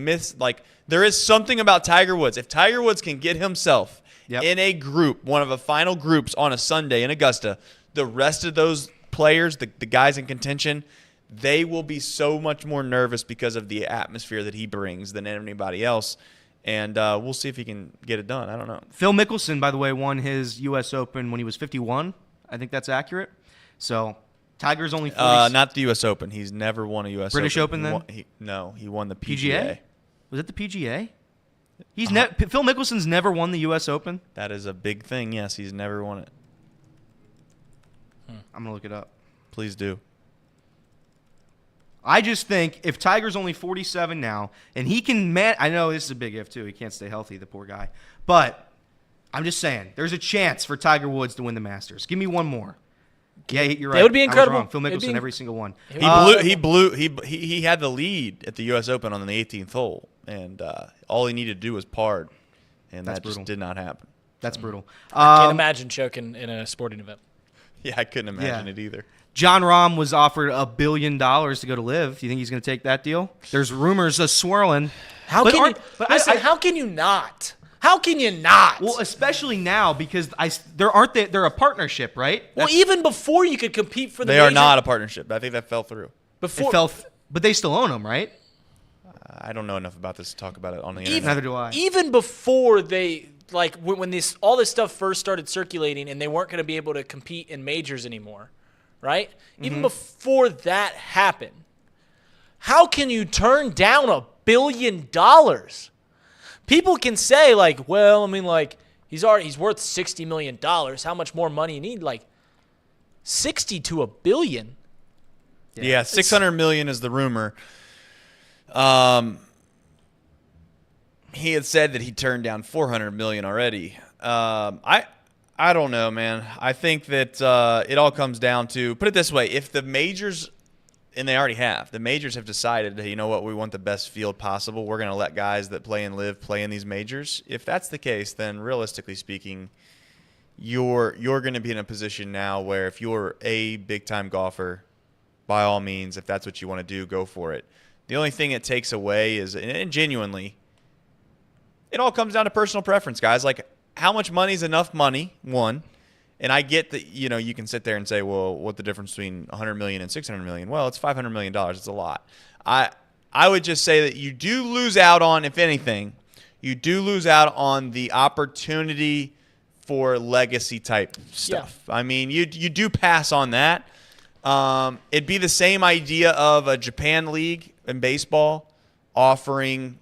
D: there is something about Tiger Woods. If Tiger Woods can get himself in a group, one of the final groups on a Sunday in Augusta, the rest of those players, the guys in contention, they will be so much more nervous because of the atmosphere that he brings than anybody else. And we'll see if he can get it done. I don't know.
G: Phil Mickelson, by the way, won his U.S. Open when he was 51. I think that's accurate. So Tiger's only 40.
D: Not the U.S. Open. He's never won a U.S.
G: British Open then?
D: He won the PGA.
G: Was it the PGA? Phil Mickelson's never won the U.S. Open?
D: That is a big thing, yes. He's never won it.
G: I'm going to look it up.
D: Please do.
G: I just think if Tiger's only 47 now, and he can I know this is a big if too. He can't stay healthy, the poor guy. But I'm just saying, there's a chance for Tiger Woods to win the Masters. Give me one more. Yeah, you're right.
A: It would be incredible.
G: I was wrong. Phil Mickelson, every single one.
D: He had the lead at the U.S. Open on the 18th hole, and all he needed to do was par, and that just did not happen.
G: That's brutal.
A: I can't imagine choking in a sporting event.
D: Yeah, I couldn't imagine it either.
G: John Rahm was offered $1 billion to go to LIV. Do you think he's going to take that deal? There's rumors swirling.
A: How can you not? How can you not?
G: Well, especially now because they're a partnership, right?
A: Well, even before you could compete for the
D: They are not a partnership. I think that fell through.
G: But they still own them, right?
D: I don't know enough about this to talk about it on the internet.
G: Neither do I.
A: Even before they when all this stuff first started circulating and they weren't going to be able to compete in majors anymore, right? Even before that happened, how can you turn down $1 billion? People can say well, I mean, he's worth $60 million. How much more money you need? 60 to $1 billion.
D: Yeah, $600 million is the rumor. He had said that he turned down $400 million already. I don't know, man. I think that it all comes down to, put it this way, if the majors, and they already have, the majors have decided, hey, you know what, we want the best field possible. We're going to let guys that play and live play in these majors. If that's the case, then realistically speaking, you're going to be in a position now where if you're a big-time golfer, by all means, if that's what you want to do, go for it. The only thing it takes away is, and genuinely, it all comes down to personal preference, guys. How much money is enough money, one. And I get that, you can sit there and say, well, what's the difference between $100 million and $600 million? Well, it's $500 million. It's a lot. I would just say that you do lose out on, if anything, you do lose out on the opportunity for legacy type stuff. Yeah. I mean, you do pass on that. It'd be the same idea of a Japan league in baseball offering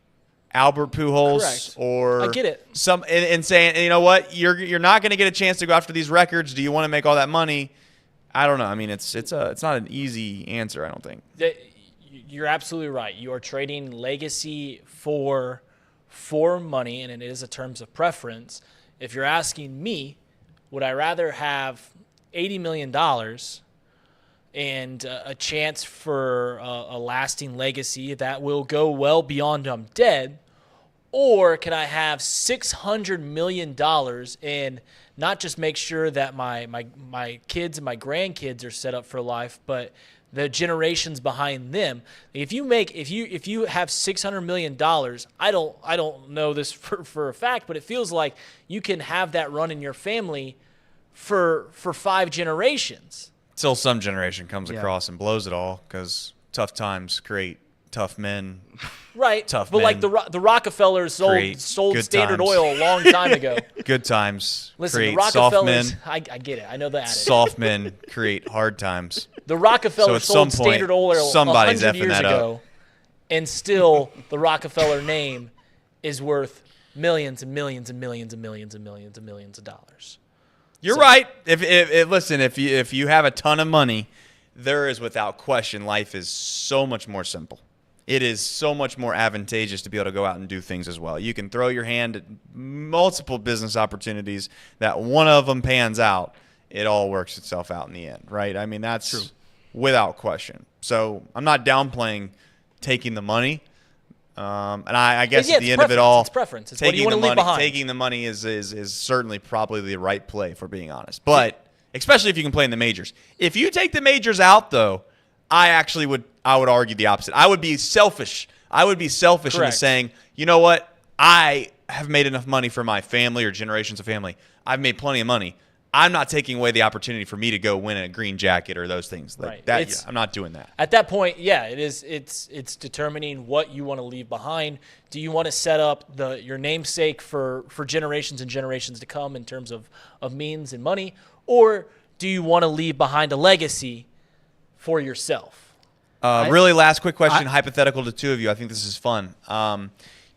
D: Albert Pujols.
A: Correct.
D: Or
A: I get it.
D: And saying, you know what, you're not going to get a chance to go after these records. Do you want to make all that money? I don't know. I mean, it's not an easy answer, I don't think.
A: You're absolutely right. You are trading legacy for money, and it is a terms of preference. If you're asking me, would I rather have $80 million and a chance for a lasting legacy that will go well beyond I'm dead, or can I have $600 million and not just make sure that my kids and my grandkids are set up for life, but the generations behind them? If you have $600 million, I don't know this for a fact, but it feels like you can have that run in your family for 5 generations.
D: Till some generation comes across and blows it all, because tough times create tough men.
A: Right.
D: Tough
A: but
D: men.
A: The Rockefellers sold Standard Oil a long time ago.
D: Good times
A: create
D: soft men.
A: I get it. I know the adage.
D: Soft men create hard times.
A: The Rockefellers sold Standard Oil 100 years ago, and still the Rockefeller name is worth millions and millions and millions and millions and millions and millions of dollars.
D: You're right. If you have a ton of money, there is without question, life is so much more simple. It is so much more advantageous to be able to go out and do things as well. You can throw your hand at multiple business opportunities. That one of them pans out, it all works itself out in the end, right? I mean, that's true, without question. So I'm not downplaying taking the money. And I guess at the end of it all,
A: it's preference. It's what you want to leave behind.
D: Taking the money is certainly probably the right play, if we're being honest. But especially if you can play in the majors. If you take the majors out, though, I would argue the opposite. I would be selfish. Into saying, you know what? I have made enough money for my family or generations of family. I've made plenty of money. I'm not taking away the opportunity for me to go win a green jacket or those things.
A: Right.
D: I'm not doing that.
A: At that point, yeah, it is. It's determining what you want to leave behind. Do you want to set up your namesake for generations and generations to come in terms of means and money, or do you want to leave behind a legacy for yourself?
D: Really, last quick question, hypothetical to two of you. I think this is fun.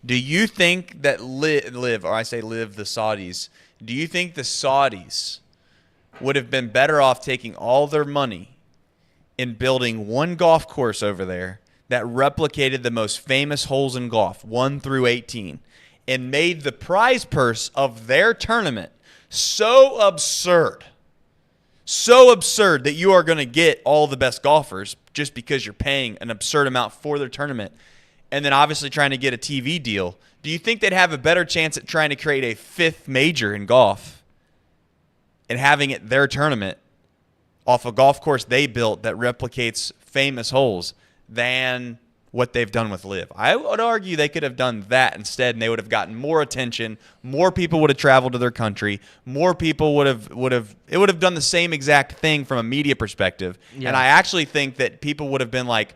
D: Do you think that Live, or I say Live, the Saudis, do you think the Saudis would have been better off taking all their money in building one golf course over there that replicated the most famous holes in golf, 1 through 18, and made the prize purse of their tournament so absurd that you are going to get all the best golfers just because you're paying an absurd amount for their tournament, and then obviously trying to get a TV deal? Do you think they'd have a better chance at trying to create a 5th major in golf and having it their tournament off a golf course they built that replicates famous holes than what they've done with Live? I would argue they could have done that instead, and they would have gotten more attention. More people would have traveled to their country. More people it would have done the same exact thing from a media perspective. Yeah. And I actually think that people would have been like,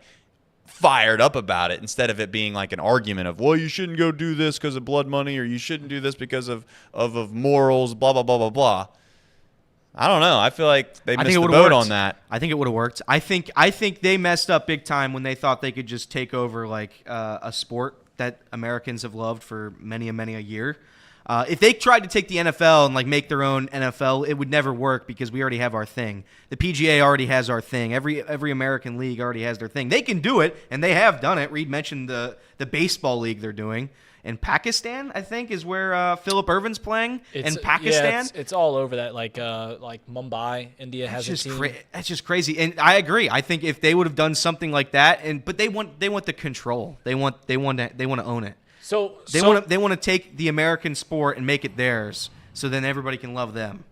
D: fired up about it instead of it being like an argument of, well, you shouldn't go do this because of blood money or you shouldn't do this because of morals, blah, blah, blah, blah, blah. I don't know. I feel like they missed the boat on that.
G: I think it would have worked. I think they messed up big time when they thought they could just take over like a sport that Americans have loved for many a year. If they tried to take the NFL and like make their own NFL, it would never work because we already have our thing. The PGA already has our thing. Every American league already has their thing. They can do it, and they have done it. Reed mentioned the baseball league they're doing. In Pakistan, I think, is where Philip Irvin's playing. In Pakistan,
A: yeah, it's all over that. Like Mumbai, India has a team.
G: That's just crazy, and I agree. I think if they would have done something like that, but they want the control. They want to own it.
A: So
G: they want to take the American sport and make it theirs, so then everybody can love them,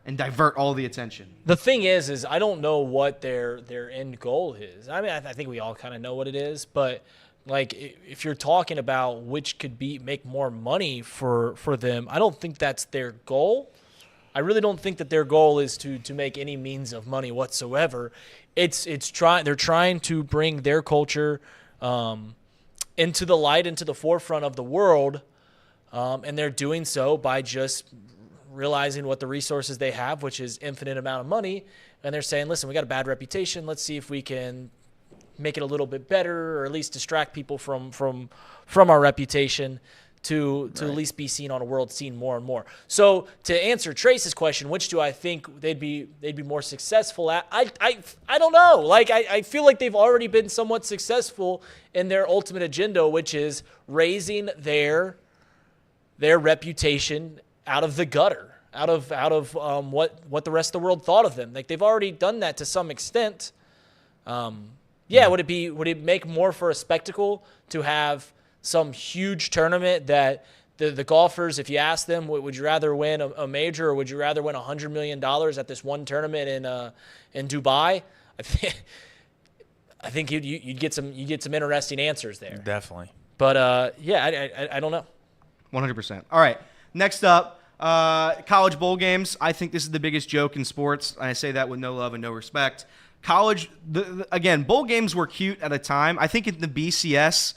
G: and divert all the attention.
A: The thing is I don't know what their end goal is. I mean, I think we all kind of know what it is, but like if you're talking about which could make more money for them, I don't think that's their goal. I really don't think that their goal is to make any means of money whatsoever. They're trying to bring their culture into the light, into the forefront of the world, and they're doing so by just realizing what the resources they have, which is infinite amount of money, and they're saying, listen, we got a bad reputation. Let's see if we can make it a little bit better, or at least distract people from our reputation to at least be seen on a world scene more and more. So to answer Trace's question, which do I think they'd be more successful at? I don't know. Like I feel like they've already been somewhat successful in their ultimate agenda, which is raising their reputation out of the gutter, out of what the rest of the world thought of them. Like they've already done that to some extent. Would it make more for a spectacle to have some huge tournament that the golfers, if you ask them, would you rather win a major or would you rather win $100 million at this one tournament in Dubai? I think you'd get some interesting answers there.
D: Definitely.
A: But I don't know. 100%.
G: All right. Next up, college bowl games. I think this is the biggest joke in sports. I say that with no love and no respect. College, again, bowl games were cute at a time. I think in the BCS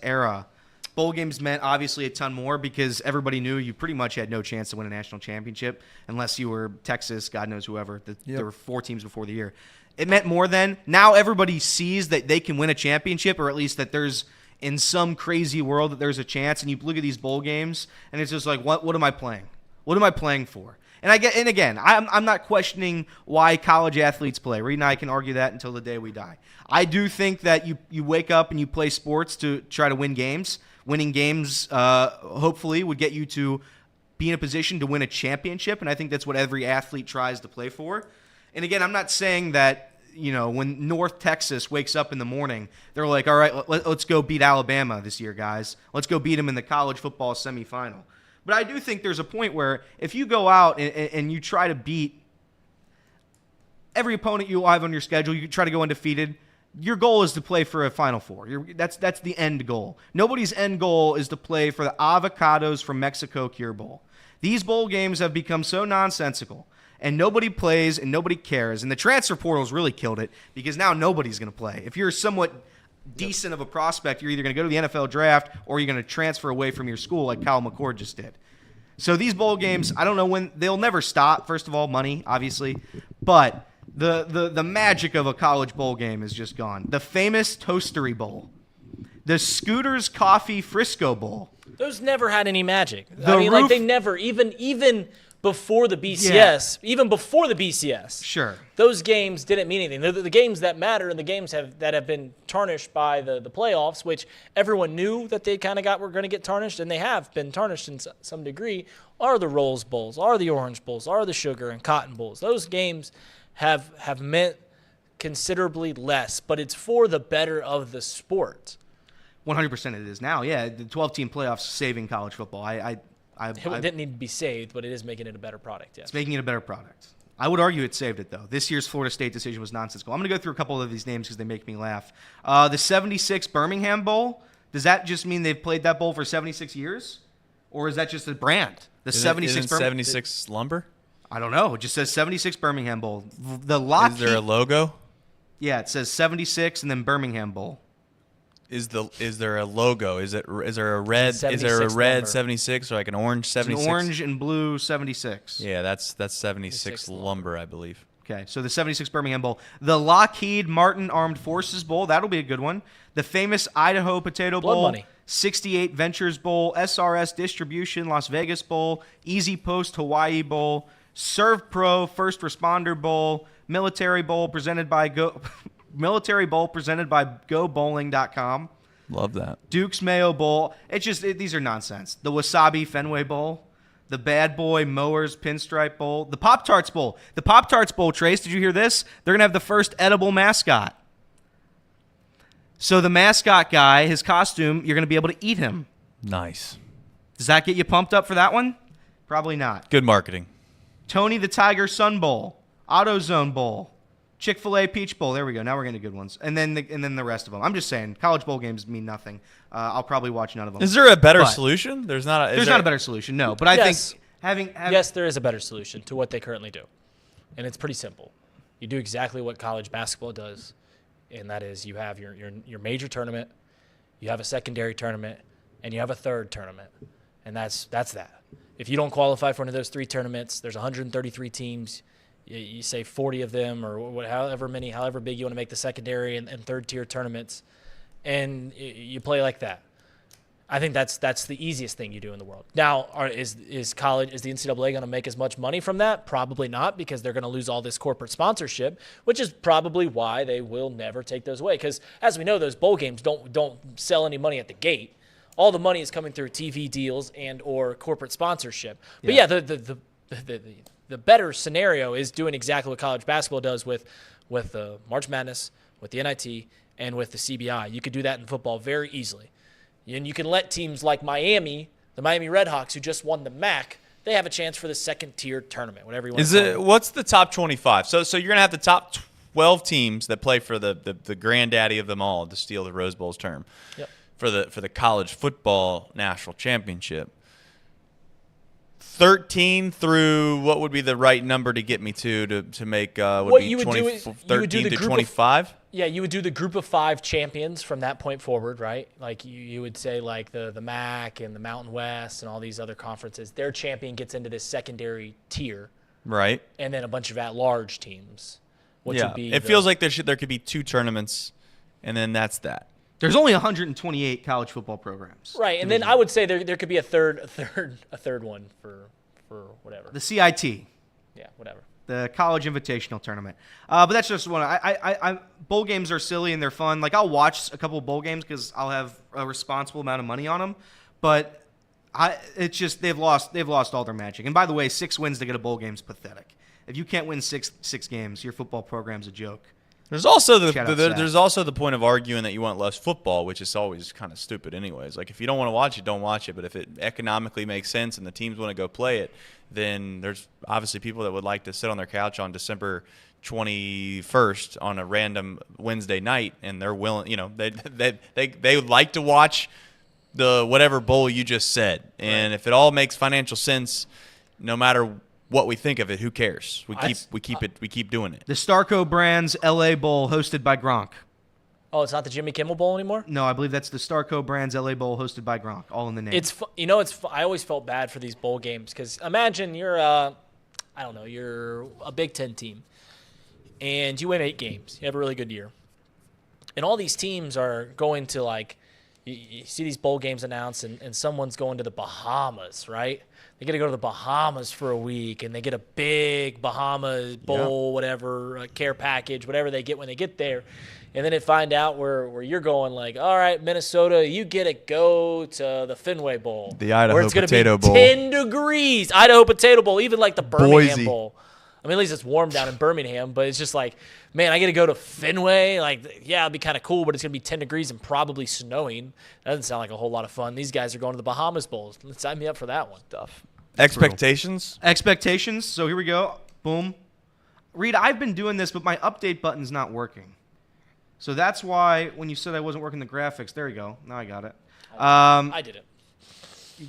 G: era, bowl games meant obviously a ton more because everybody knew you pretty much had no chance to win a national championship unless you were Texas, God knows whoever. There were 4 teams before the year. It meant more then. Now everybody sees that they can win a championship, or at least that there's, in some crazy world, that there's a chance. And you look at these bowl games, and it's just like, what am I playing? What am I playing for? And again, I'm not questioning why college athletes play. Reed and I can argue that until the day we die. I do think that you wake up and you play sports to try to win games. Winning games, hopefully, would get you to be in a position to win a championship, and I think that's what every athlete tries to play for. And again, I'm not saying that, when North Texas wakes up in the morning, they're like, all right, let's go beat Alabama this year, guys. Let's go beat them in the college football semifinal. But I do think there's a point where if you go out and you try to beat every opponent you have on your schedule, you try to go undefeated, your goal is to play for a Final Four. That's the end goal. Nobody's end goal is to play for the Avocados from Mexico Cure Bowl. These bowl games have become so nonsensical, and nobody plays and nobody cares. And the transfer portal's really killed it because now nobody's going to play. If you're somewhat decent of a prospect, you're either going to go to the NFL draft or you're going to transfer away from your school like Kyle McCord just did. So these bowl games, I don't know when they'll never stop. First of all, money, obviously, but the magic of a college bowl game is just gone. The famous Toastery Bowl, the Scooters Coffee Frisco Bowl.
A: Those never had any magic. They never even before the BCS, even before the BCS.
G: Sure.
A: Those games didn't mean anything. The games that matter and the games that have been tarnished by the playoffs, which everyone knew that they kind of were going to get tarnished, and they have been tarnished in some degree, are the Rose Bowls, are the Orange Bowls, are the Sugar and Cotton Bowls. Those games have meant considerably less, but it's for the better of the sport.
G: 100% it is now. Yeah, the 12-team playoffs saving college football.
A: It didn't need to be saved, but it is making it a better product, yes.
G: It's making it a better product. I would argue it saved it, though. This year's Florida State decision was nonsensical. I'm going to go through a couple of these names because they make me laugh. The 76 Birmingham Bowl, does that just mean they've played that bowl for 76 years? Or is that just a brand?
D: Isn't 76 lumber?
G: I don't know. It just says 76 Birmingham Bowl.
D: Is there a logo?
G: Yeah, it says 76 and then Birmingham Bowl.
D: Is there a logo? Is there a red 76 or like an orange 76?
G: It's an orange and blue 76.
D: Yeah, that's 76 lumber, I believe.
G: Okay, so the 76 Birmingham Bowl. The Lockheed Martin Armed Forces Bowl, that'll be a good one. The famous Idaho Potato Bowl.
A: Blood money.
G: 68 Ventures Bowl, SRS Distribution Las Vegas Bowl, Easy Post Hawaii Bowl, Serve Pro First Responder Bowl, Military Bowl presented by GoBowling.com.
D: Love that.
G: Duke's Mayo Bowl. These are nonsense. The Wasabi Fenway Bowl, the Bad Boy Mowers Pinstripe Bowl, the Pop-Tarts Bowl. The Pop-Tarts Bowl, Trace, did you hear this? They're going to have the first edible mascot. So the mascot guy, his costume, you're going to be able to eat him.
D: Nice.
G: Does that get you pumped up for that one? Probably not.
D: Good marketing.
G: Tony the Tiger Sun Bowl, AutoZone Bowl, Chick-fil-A Peach Bowl. There we go. Now we're getting good ones. And then the rest of them. I'm just saying, college bowl games mean nothing. I'll probably watch none of them.
D: Is there a better solution? There's not a
G: better solution, no. But I think having
A: yes, there is a better solution to what they currently do. And it's pretty simple. You do exactly what college basketball does. And that is you have your major tournament, you have a secondary tournament, and you have a third tournament. And that's that. If you don't qualify for one of those three tournaments, there's 133 teams. You say 40 of them or however big you want to make the secondary and third tier tournaments, and you play like that. I think that's the easiest thing you do in the world. Now, is the NCAA going to make as much money from that? Probably not, because they're going to lose all this corporate sponsorship, which is probably why they will never take those away. Because as we know, those bowl games don't sell any money at the gate. All the money is coming through TV deals and or corporate sponsorship. But yeah, the better scenario is doing exactly what college basketball does with the March Madness, with the NIT, and with the CBI. You could do that in football very easily. And you can let teams like Miami, the Miami Redhawks, who just won the MAC, they have a chance for the second-tier tournament, whatever you want to call it.
D: What's the top 25? So you're going to have the top 12 teams that play for the granddaddy of them all, to steal the Rose Bowl's term, for the college football national championship. 13 through what would be the right number to get me to make
A: what you would do is
D: 13 to 25?
A: You would do the group of 5 champions from that point forward, right? Like you would say like the MAC and the Mountain West and all these other conferences, their champion gets into this secondary tier.
D: Right.
A: And then a bunch of at-large teams.
D: It feels like there could be 2 tournaments, and then that's that.
G: There's only 128 college football programs.
A: Right, and then I would say there could be a third one for whatever.
G: The CIT.
A: Yeah, whatever.
G: The College Invitational Tournament. But that's just one. I bowl games are silly and they're fun. Like, I'll watch a couple of bowl games because I'll have a responsible amount of money on them. But it's just they've lost all their magic. And by the way, 6 wins to get a bowl game is pathetic. If you can't win six games, your football program's a joke.
D: There's also the point of arguing that you want less football, which is always kind of stupid anyways. Like, if you don't want to watch it, don't watch it. But if it economically makes sense and the teams want to go play it, then there's obviously people that would like to sit on their couch on December 21st on a random Wednesday night, and they're willing, they would like to watch the whatever bowl you just said. And if it all makes financial sense, no matter what we think of it, who cares? We keep doing it.
G: The Starco Brands LA Bowl hosted by Gronk.
A: Oh, it's not the Jimmy Kimmel Bowl anymore?
G: No, I believe that's the Starco Brands LA Bowl hosted by Gronk, all in the name.
A: I always felt bad for these bowl games because imagine you're you're a Big Ten team and you win 8 games. You have a really good year. And all these teams are going to you see these bowl games announced and someone's going to the Bahamas, right? They got to go to the Bahamas for a week, and they get a big Bahamas bowl, whatever, care package, whatever they get when they get there. And then they find out where you're going, like, all right, Minnesota, you get to go to the Fenway Bowl.
D: The Idaho Potato Bowl.
A: 10 degrees. Idaho Potato Bowl, even like the Birmingham
D: Boise
A: Bowl. I mean, at least it's warm down in Birmingham, but it's just like, man, I get to go to Fenway. Like, yeah, it'd be kind of cool, but it's going to be 10 degrees and probably snowing. That doesn't sound like a whole lot of fun. These guys are going to the Bahamas Bowls. Let's sign me up for that one.
D: Expectations?
G: Expectations. So here we go. Boom. Reed, I've been doing this, but my update button's not working. So that's why when you said I wasn't working the graphics, there you go. Now I got it.
A: I did it.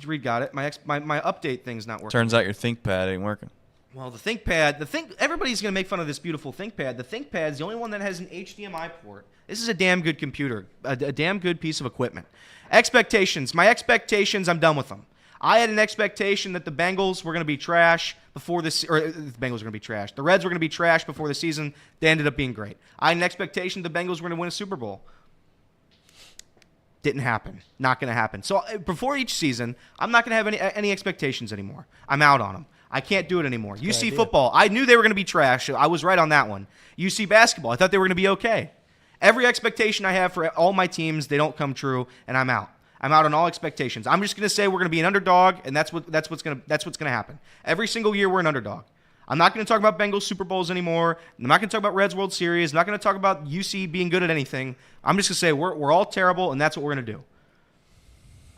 G: Reed got it. My update thing's not working.
D: Turns out your ThinkPad ain't working.
G: Well, the ThinkPad, everybody's going to make fun of this beautiful ThinkPad. The ThinkPad is the only one that has an HDMI port. This is a damn good computer, a damn good piece of equipment. Expectations. My expectations, I'm done with them. I had an expectation that the Bengals were going to be trash before this, or the Bengals were going to be trash. The Reds were going to be trash before the season. They ended up being great. I had an expectation the Bengals were going to win a Super Bowl. Didn't happen. Not going to happen. So before each season, I'm not going to have any expectations anymore. I'm out on them. I can't do it anymore. UC football, I knew they were going to be trash. I was right on that one. UC basketball, I thought they were going to be okay. Every expectation I have for all my teams, they don't come true, and I'm out. I'm out on all expectations. I'm just going to say we're going to be an underdog, and that's what's going to happen. Every single year we're an underdog. I'm not going to talk about Bengals Super Bowls anymore. I'm not going to talk about Reds World Series. I'm not going to talk about UC being good at anything. I'm just going to say we're all terrible, and that's what we're going to do.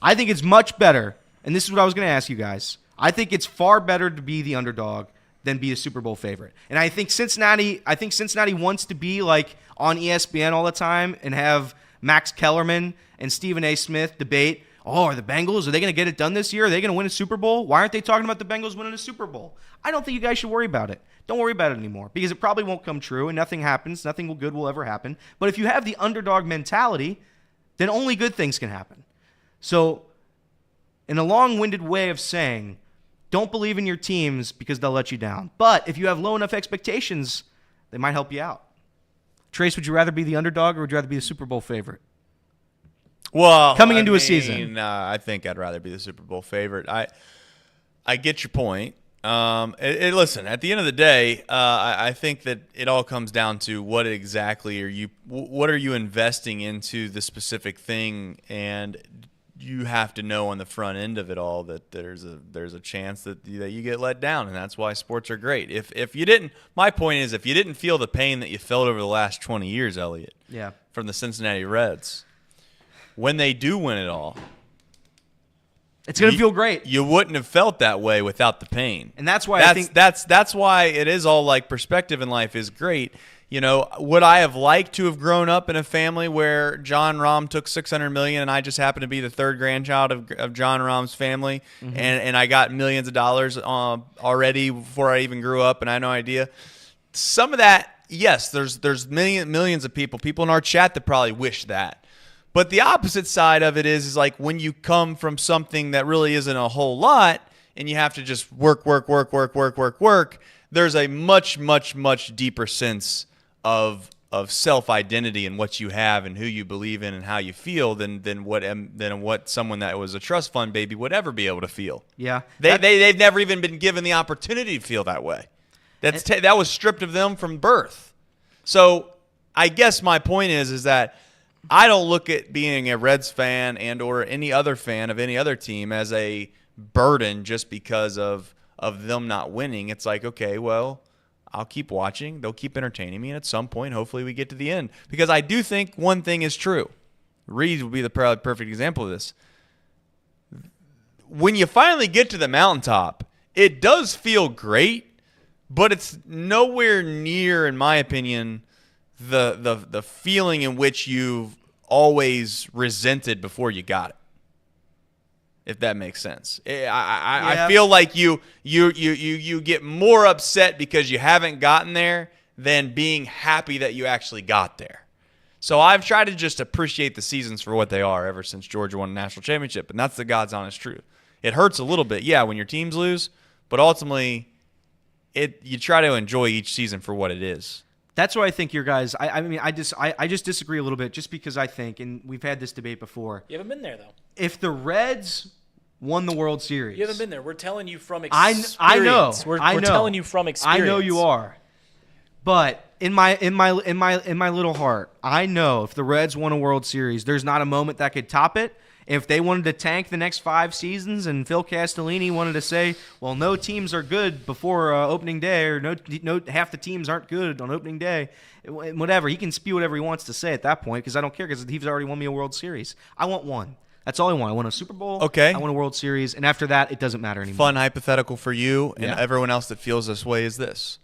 G: I think it's much better, and this is what I was going to ask you guys. I think it's far better to be the underdog than be a Super Bowl favorite. And I think Cincinnati wants to be like on ESPN all the time and have Max Kellerman and Stephen A. Smith debate, are the Bengals, are they going to get it done this year? Are they going to win a Super Bowl? Why aren't they talking about the Bengals winning a Super Bowl? I don't think you guys should worry about it. Don't worry about it anymore because it probably won't come true and nothing happens. Nothing good will ever happen. But if you have the underdog mentality, then only good things can happen. So in a long-winded way of saying, don't believe in your teams because they'll let you down. But if you have low enough expectations, they might help you out. Trace, would you rather be the underdog or would you rather be the Super Bowl favorite?
D: Well,
G: coming into a season,
D: I think I'd rather be the Super Bowl favorite. I get your point. Listen, at the end of the day, I think that it all comes down to what exactly what are you investing into the specific thing, and you have to know on the front end of it all that there's a chance that you get let down, and that's why sports are great. If you didn't, my point is, if you didn't feel the pain that you felt over the last 20 years, Elliot, from the Cincinnati Reds, when they do win it all,
G: it's going to feel great.
D: You wouldn't have felt that way without the pain,
G: and that's why
D: that's why it is all like perspective in life is great. You know, would I have liked to have grown up in a family where John Rahm took $600 million and I just happened to be the third grandchild of John Rahm's family, and I got millions of dollars already before I even grew up, and I had no idea? Some of that, yes, there's millions of people in our chat that probably wish that. But the opposite side of it is like when you come from something that really isn't a whole lot and you have to just work, there's a much, much, much deeper sense of self-identity and what you have and who you believe in and how you feel than what someone that was a trust fund baby would ever be able to feel.
G: Yeah.
D: They've never even been given the opportunity to feel that way. That was stripped of them from birth. So I guess my point is that I don't look at being a Reds fan and or any other fan of any other team as a burden just because of them not winning. It's like, okay, well, I'll keep watching. They'll keep entertaining me, and at some point, hopefully, we get to the end. Because I do think one thing is true. Reed would be the perfect example of this. When you finally get to the mountaintop, it does feel great, but it's nowhere near, in my opinion, the feeling in which you've always resented before you got it. If that makes sense. I feel like you get more upset because you haven't gotten there than being happy that you actually got there. So I've tried to just appreciate the seasons for what they are ever since Georgia won a national championship, and that's the God's honest truth. It hurts a little bit, when your teams lose, but ultimately you try to enjoy each season for what it is.
G: That's why I think your guys. I just disagree a little bit, just because I think, and we've had this debate before.
A: You haven't been there though.
G: If the Reds won the World Series,
A: you haven't been there. We're telling you from experience.
G: I know.
A: We're telling you from experience.
G: I know you are. But in my little heart, I know if the Reds won a World Series, there's not a moment that could top it. If they wanted to tank the next 5 seasons and Phil Castellini wanted to say, well, no teams are good before opening day, or no half the teams aren't good on opening day, whatever. He can spew whatever he wants to say at that point because I don't care, because he's already won me a World Series. I want one. That's all I want. I want a Super Bowl.
D: Okay.
G: I want a World Series. And after that, it doesn't matter anymore.
D: Fun hypothetical for you and everyone else that feels this way is this.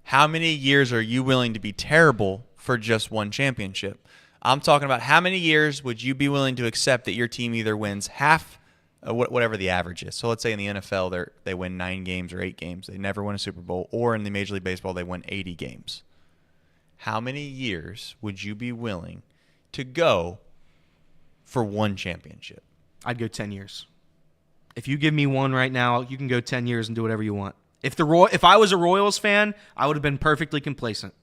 D: How many years are you willing to be terrible for just one championship? I'm talking about how many years would you be willing to accept that your team either wins half whatever the average is. So let's say in the NFL they win 9 games or 8 games. They never win a Super Bowl. Or in the Major League Baseball, they win 80 games. How many years would you be willing to go for one championship?
G: I'd go 10 years. If you give me one right now, you can go 10 years and do whatever you want. If I was a Royals fan, I would have been perfectly complacent.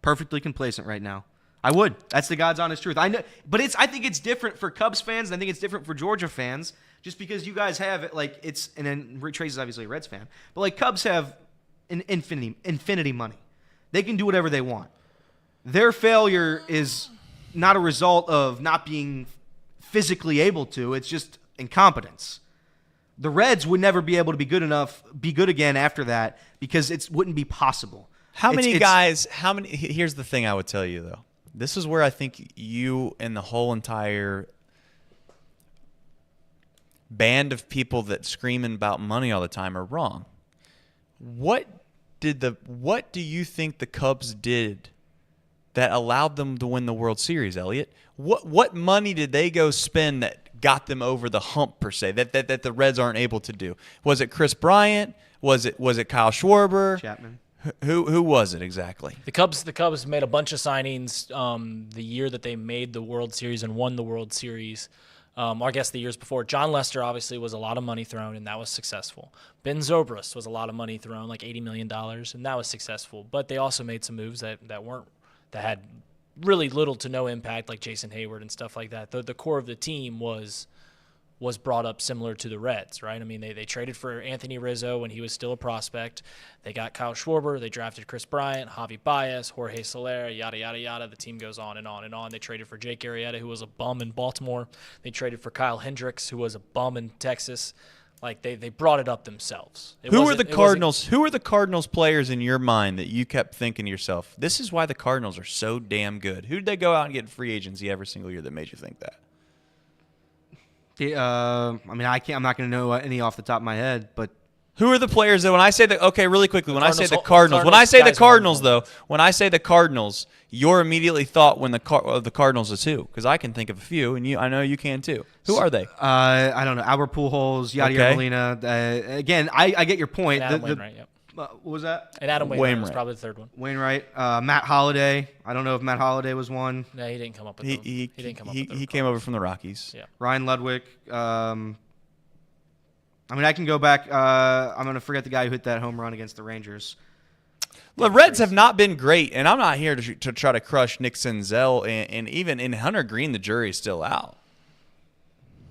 G: Perfectly complacent right now. I would. That's the God's honest truth. I know, but I think it's different for Cubs fans, and I think it's different for Georgia fans, just because you guys have it like it's. And then Trace is obviously a Reds fan, but like Cubs have an infinity money. They can do whatever they want. Their failure is not a result of not being physically able to. It's just incompetence. The Reds would never be able to be good again after that, because it wouldn't be possible.
D: Here's the thing I would tell you, though. This is where I think you and the whole entire band of people that screaming about money all the time are wrong. What do you think the Cubs did that allowed them to win the World Series, Elliot? What money did they go spend that got them over the hump, per se, that the Reds aren't able to do? Was it Chris Bryant? Was it Kyle Schwarber?
G: Chapman.
D: Who was it exactly?
A: The Cubs made a bunch of signings the year that they made the World Series and won the World Series. Or I guess the years before. John Lester obviously was a lot of money thrown, and that was successful. Ben Zobrist was a lot of money thrown, like $80 million, and that was successful. But they also made some moves that had really little to no impact, like Jason Hayward and stuff like that. The core of the team was brought up similar to the Reds, right? I mean, they traded for Anthony Rizzo when he was still a prospect. They got Kyle Schwarber. They drafted Chris Bryant, Javi Baez, Jorge Soler, yada, yada, yada. The team goes on and on and on. They traded for Jake Arrieta, who was a bum in Baltimore. They traded for Kyle Hendricks, who was a bum in Texas. Like, they brought it up themselves.
D: Who are the Cardinals players in your mind that you kept thinking to yourself, this is why the Cardinals are so damn good? Who did they go out and get in free agency every single year that made you think that?
G: I'm not going to know any off the top of my head, but
D: who are the players that when I say really quickly, when I say the Cardinals, when I say the Cardinals, your immediately thought when the Cardinals is who? Because I can think of a few, and I know you can too. Who are they?
G: I don't know. Albert Pujols, Yadier Molina. Again, I get your point.
A: And Adam Wainwright, yep.
G: What was that?
A: And Adam Wainwright was probably the third one.
G: Wainwright, Matt Holliday. I don't know if Matt Holliday was one.
A: No, he didn't come up with them.
D: He came over from the Rockies.
A: Yeah.
G: Ryan Ludwig. I can go back. I'm going to forget the guy who hit that home run against the Rangers.
D: The Reds have not been great, and I'm not here to try to crush Nick Senzel, and even in Hunter Green, the jury is still out.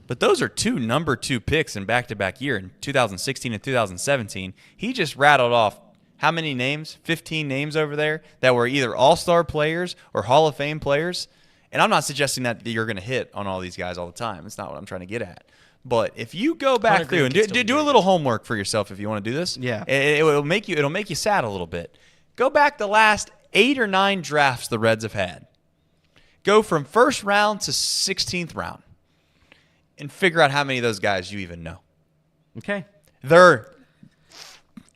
D: But those are 2 number 2 picks in back-to-back year in 2016 and 2017. He just rattled off how many names? 15 names over there that were either all-star players or Hall of Fame players. And I'm not suggesting that you're going to hit on all these guys all the time. It's not what I'm trying to get at. But if you go back through and do a little homework for yourself if you want to do this,
G: yeah,
D: it'll make you sad a little bit. Go back the last 8 or 9 drafts the Reds have had. Go from first round to 16th round. And figure out how many of those guys you even know.
G: Okay.
D: They're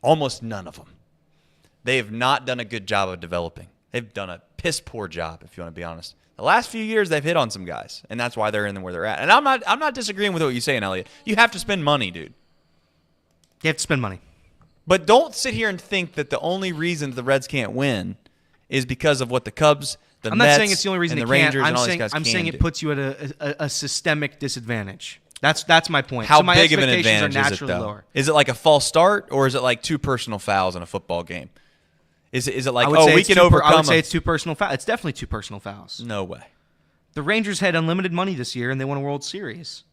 D: almost none of them. They have not done a good job of developing. They've done a piss poor job, if you want to be honest. The last few years, they've hit on some guys, and that's why they're in where they're at. And I'm not disagreeing with what you're saying, Elliot. You have to spend money, dude.
G: You have to spend money.
D: But don't sit here and think that the only reason the Reds can't win is because of what the Cubs, the
G: I'm
D: Mets,
G: not saying it's the only reason
D: and the
G: they can't.
D: Rangers, and all these guys
G: I'm
D: can
G: saying
D: do.
G: it puts you at a systemic disadvantage. That's my point.
D: How
G: so my
D: big of an
G: expectations
D: advantage
G: are
D: is it,
G: naturally
D: though?
G: lower.
D: Is it like a false start, or is it like 2 personal fouls in a football game? Is it like, we can overcome?
G: I would say it's 2 personal fouls. It's definitely 2 personal fouls.
D: No way.
G: The Rangers had unlimited money this year, and they won a World Series.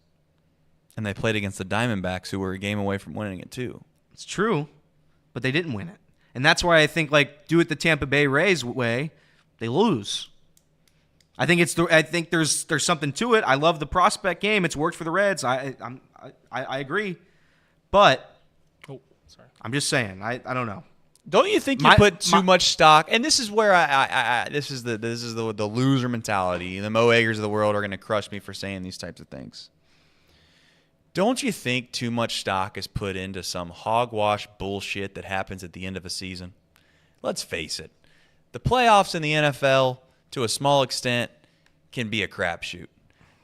D: And they played against the Diamondbacks, who were a game away from winning it too.
G: It's true, but they didn't win it. And that's why I think, do it the Tampa Bay Rays way, they lose. I think there's something to it. I love the prospect game. It's worked for the Reds. I agree, but I'm just saying. I don't know.
D: Don't you think you put too much stock? And this is where this is the loser mentality. The Mo Eggers of the world are going to crush me for saying these types of things. Don't you think too much stock is put into some hogwash bullshit that happens at the end of a season? Let's face it. The playoffs in the NFL, to a small extent, can be a crapshoot.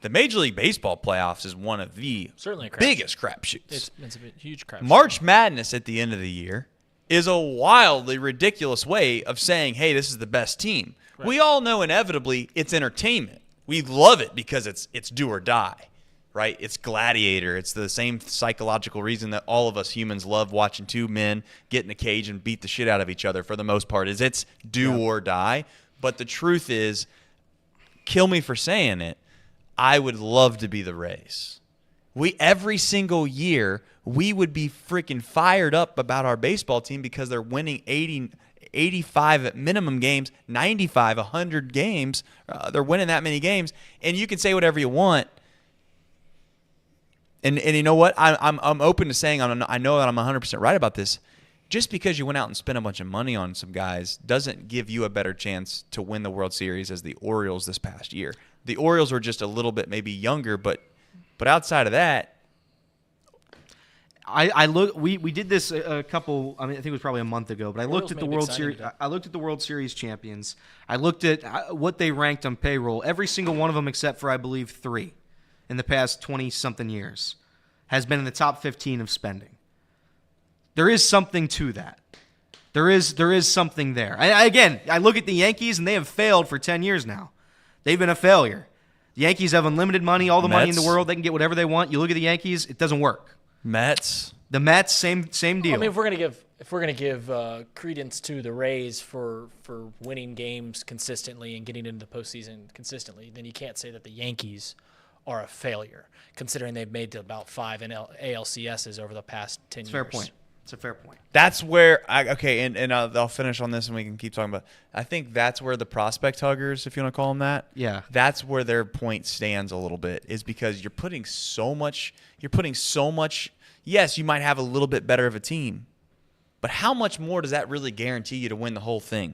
D: the Major League Baseball playoffs is one of the biggest crapshoots.
A: It's a huge crapshoot.
D: March Madness at the end of the year is a wildly ridiculous way of saying, hey, this is the best team. Right. We all know inevitably it's entertainment. We love it because it's do or die, right? It's gladiator. It's the same psychological reason that all of us humans love watching two men get in a cage and beat the shit out of each other for the most part, is it's do or die. But the truth is, kill me for saying it, I would love to be the Rays. Every single year, we would be freaking fired up about our baseball team because they're winning 80, 85 at minimum games, 95, 100 games. They're winning that many games, and you can say whatever you want. And you know what? I'm open to saying I know that I'm 100% right about this. Just because you went out and spent a bunch of money on some guys doesn't give you a better chance to win the World Series as the Orioles this past year. The Orioles were just a little bit maybe younger, but outside of that,
G: we did this a couple. I think it was probably a month ago. But I looked at the World Series. I looked at the World Series champions. I looked at what they ranked on payroll. Every single one of them, except for I believe 3, in the past 20-something years, has been in the top 15 of spending. There is something to that. There is something there. I look at the Yankees, and they have failed for 10 years now. They've been a failure. The Yankees have unlimited money, all the money in the world. They can get whatever they want. You look at the Yankees, it doesn't work.
D: Mets.
G: The Mets, same deal.
A: I mean, if we're gonna give credence to the Rays for winning games consistently and getting into the postseason consistently, then you can't say that the Yankees are a failure, considering they've made about 5 ALCSs over the past 10 years.
G: Fair point. It's a fair point.
D: That's where I'll finish on this and we can keep talking about. I think that's where the prospect huggers, if you want to call them that, that's where their point stands a little bit, is because you're putting so much. Yes, you might have a little bit better of a team, but how much more does that really guarantee you to win the whole thing?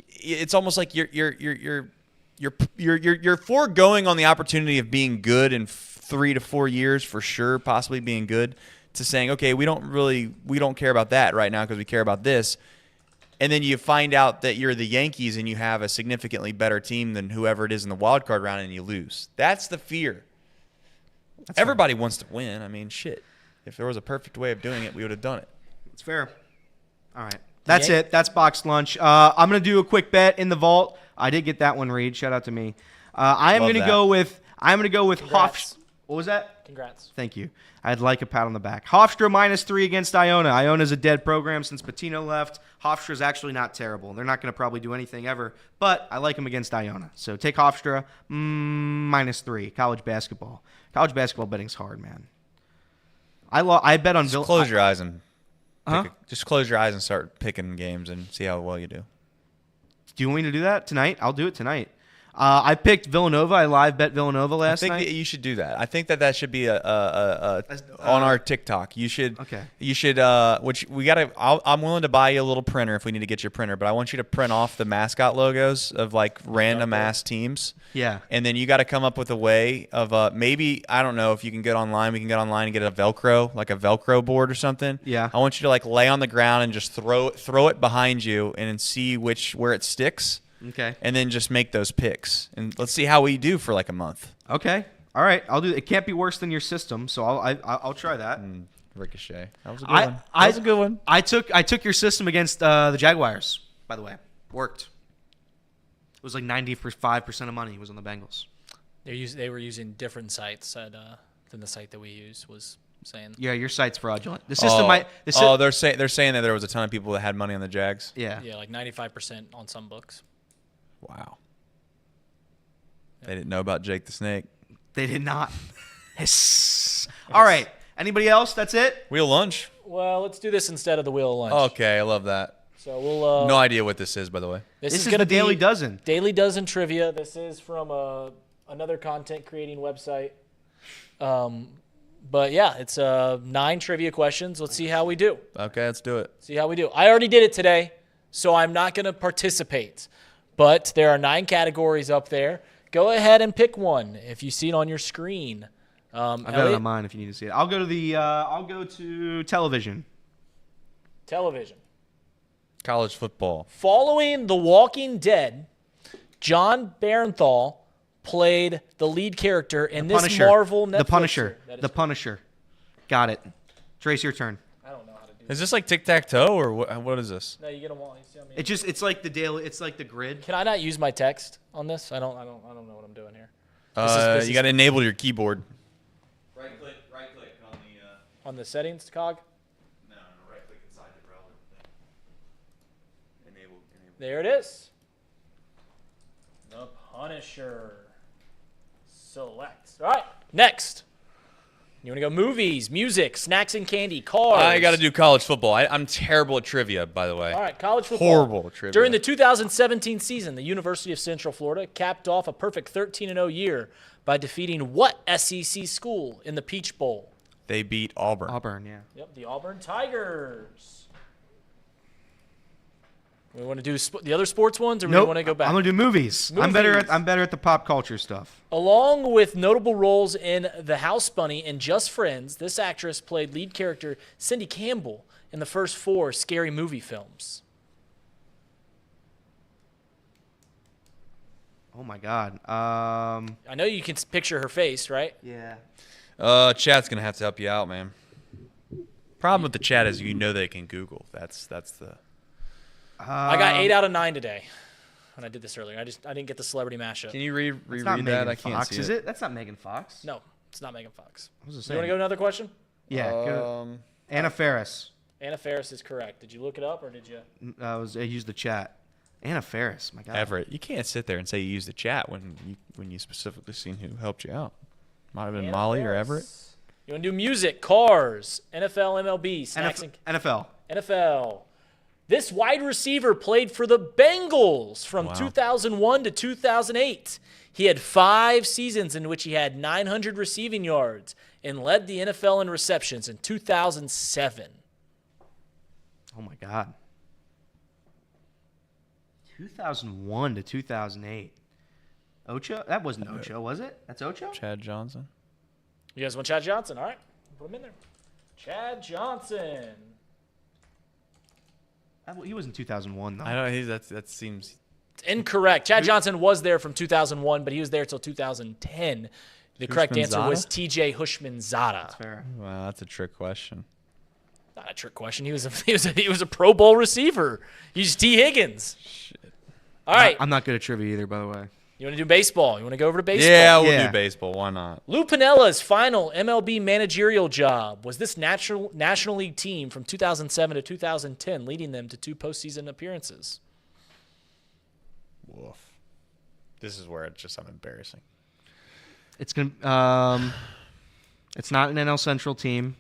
D: It's almost like you're foregoing on the opportunity of being good in 3 to 4 years for sure, possibly being good, to saying, okay, we don't care about that right now because we care about this. And then you find out that you're the Yankees and you have a significantly better team than whoever it is in the wild card round and you lose. That's the fear. Everybody wants to win. I mean, shit. If there was a perfect way of doing it, we would have done it.
G: It's fair. All right. That's it. That's Box Lunch. I'm going to do a quick bet in the vault. I did get that one, Reed. Shout out to me. I'm going to go with Hofstra. What was that?
A: Congrats.
G: Thank you. I'd like a pat on the back. Hofstra -3 against Iona. Iona's a dead program since Patino left. Hofstra's actually not terrible. They're not going to probably do anything ever, but I like them against Iona. So take Hofstra -3. College basketball. College basketball betting's hard, man. I bet on
D: close your eyes and just close your eyes and start picking games and see how well you do.
G: Do you want me to do that tonight? I'll do it tonight. I picked Villanova. I live bet Villanova last night.
D: I think that you should do that. I think that should be on our TikTok. You should.
G: Okay.
D: You should. Which we gotta. I'm willing to buy you a little printer if we need to get your printer. But I want you to print off the mascot logos of like random ass teams.
G: Yeah.
D: And then you got to come up with a way of maybe, I don't know if you can get online. We can get online and get a Velcro, like a Velcro board or something.
G: Yeah.
D: I want you to like lay on the ground and just throw it behind you and see where it sticks.
G: Okay.
D: And then just make those picks. And let's see how we do for like a month.
G: Okay. All right. I'll do it. It can't be worse than your system, so I'll try that.
D: Ricochet. That was a good one. That was a good one.
G: I took your system against the Jaguars, by the way. Worked. It was like 95% of money was on the Bengals.
A: They were using different sites than the site that we use was saying.
G: Yeah, your site's fraudulent. The system
D: they're saying that there was a ton of people that had money on the Jags.
G: Yeah.
A: Yeah, like 95% on some books.
D: Wow. They didn't know about Jake the Snake.
G: They did not. Hiss. All right. Anybody else? That's it?
D: Wheel lunch.
A: Well, let's do this instead of the wheel of lunch.
D: Okay, I love that.
A: So we'll.
D: No idea what this is, by the way.
G: This is going to be Daily Dozen.
A: Daily Dozen trivia. This is from another content creating website. But yeah, it's 9 trivia questions. Let's see how we do.
D: Okay, let's do it.
A: See how we do. I already did it today, so I'm not going to participate. But there are 9 categories up there. Go ahead and pick one if you see it on your screen.
G: I've got it on mine if you need to see it. I'll go to television.
A: Television.
D: College football.
A: Following The Walking Dead, John Barenthal played the lead character in this
G: Punisher.
A: Marvel Netflix.
G: The Punisher.
A: That is
G: The Punisher. Got it. Trace, your turn.
A: I don't know how to do
D: Is this like tic-tac-toe or what is this?
A: No, you get them all. You see what I mean?
G: It's like the daily. It's like the grid.
A: Can I not use my text on this? I don't know what I'm doing here.
D: You got to enable your keyboard.
F: Right click on the.
A: On the settings cog.
F: No, right click inside the browser. Enable.
A: There it is. The Punisher. Select. All right, next. You want to go movies, music, snacks and candy, cars.
D: I got to do college football. I'm terrible at trivia, by the way.
A: All right, college football.
D: Horrible at trivia.
A: During the 2017 season, the University of Central Florida capped off a perfect 13-0 year by defeating what SEC school in the Peach Bowl?
D: They beat Auburn.
G: Auburn, yeah.
A: Yep, the Auburn Tigers. We want to do the other sports ones, or we want to go back?
G: I'm gonna do movies. I'm better at the pop culture stuff.
A: Along with notable roles in The House Bunny and Just Friends, this actress played lead character Cindy Campbell in the first 4 Scary Movie films.
G: Oh my God.
A: I know you can picture her face, right?
G: Yeah.
D: Chat's gonna have to help you out, man. Problem with the chat is they can Google. That's the.
A: I got 8 out of 9 today when I did this earlier. I didn't get the celebrity mashup.
D: Can you reread
G: Not
D: that?
G: Megan
D: I can't
G: Fox,
D: see
G: is it? That's not Megan Fox.
A: No, it's not Megan Fox.
G: I was just
A: You want to go another question?
G: Yeah. Go. Anna Faris.
A: Anna Faris is correct. Did you look it up or did you?
G: I used the chat. Anna Faris. My God.
D: Everett, you can't sit there and say you used the chat when you specifically seen who helped you out. Might have been
A: Anna
D: Molly or
A: Faris.
D: Everett.
A: You want to do music, cars, NFL, MLB, snacks, and
G: NFL.
A: NFL. This wide receiver played for the Bengals from 2001 to 2008. He had 5 seasons in which he had 900 receiving yards and led the NFL in receptions in 2007.
G: Oh my God. 2001 to 2008. Ocho? That wasn't Ocho, was it? That's Ocho?
D: Chad Johnson.
A: You guys want Chad Johnson? All right. Put him in there. Chad Johnson.
G: He was in 2001, though.
D: I know that seems
A: Incorrect. Chad Johnson was there from 2001, but he was there until 2010. The correct answer was T.J. Hushmanzada.
G: That's fair.
D: Wow, that's a trick question.
A: Not a trick question. He was a Pro Bowl receiver. He's T. Higgins.
D: Shit.
A: All right.
G: I'm not good at trivia either, by the way.
A: You want to do baseball? You want to go over to baseball?
D: Yeah, we'll do baseball. Why not?
A: Lou Pinella's final MLB managerial job was this National League team from 2007 to 2010, leading them to 2 postseason appearances.
D: Woof. This is where I'm embarrassing.
G: It's it's not an NL Central team.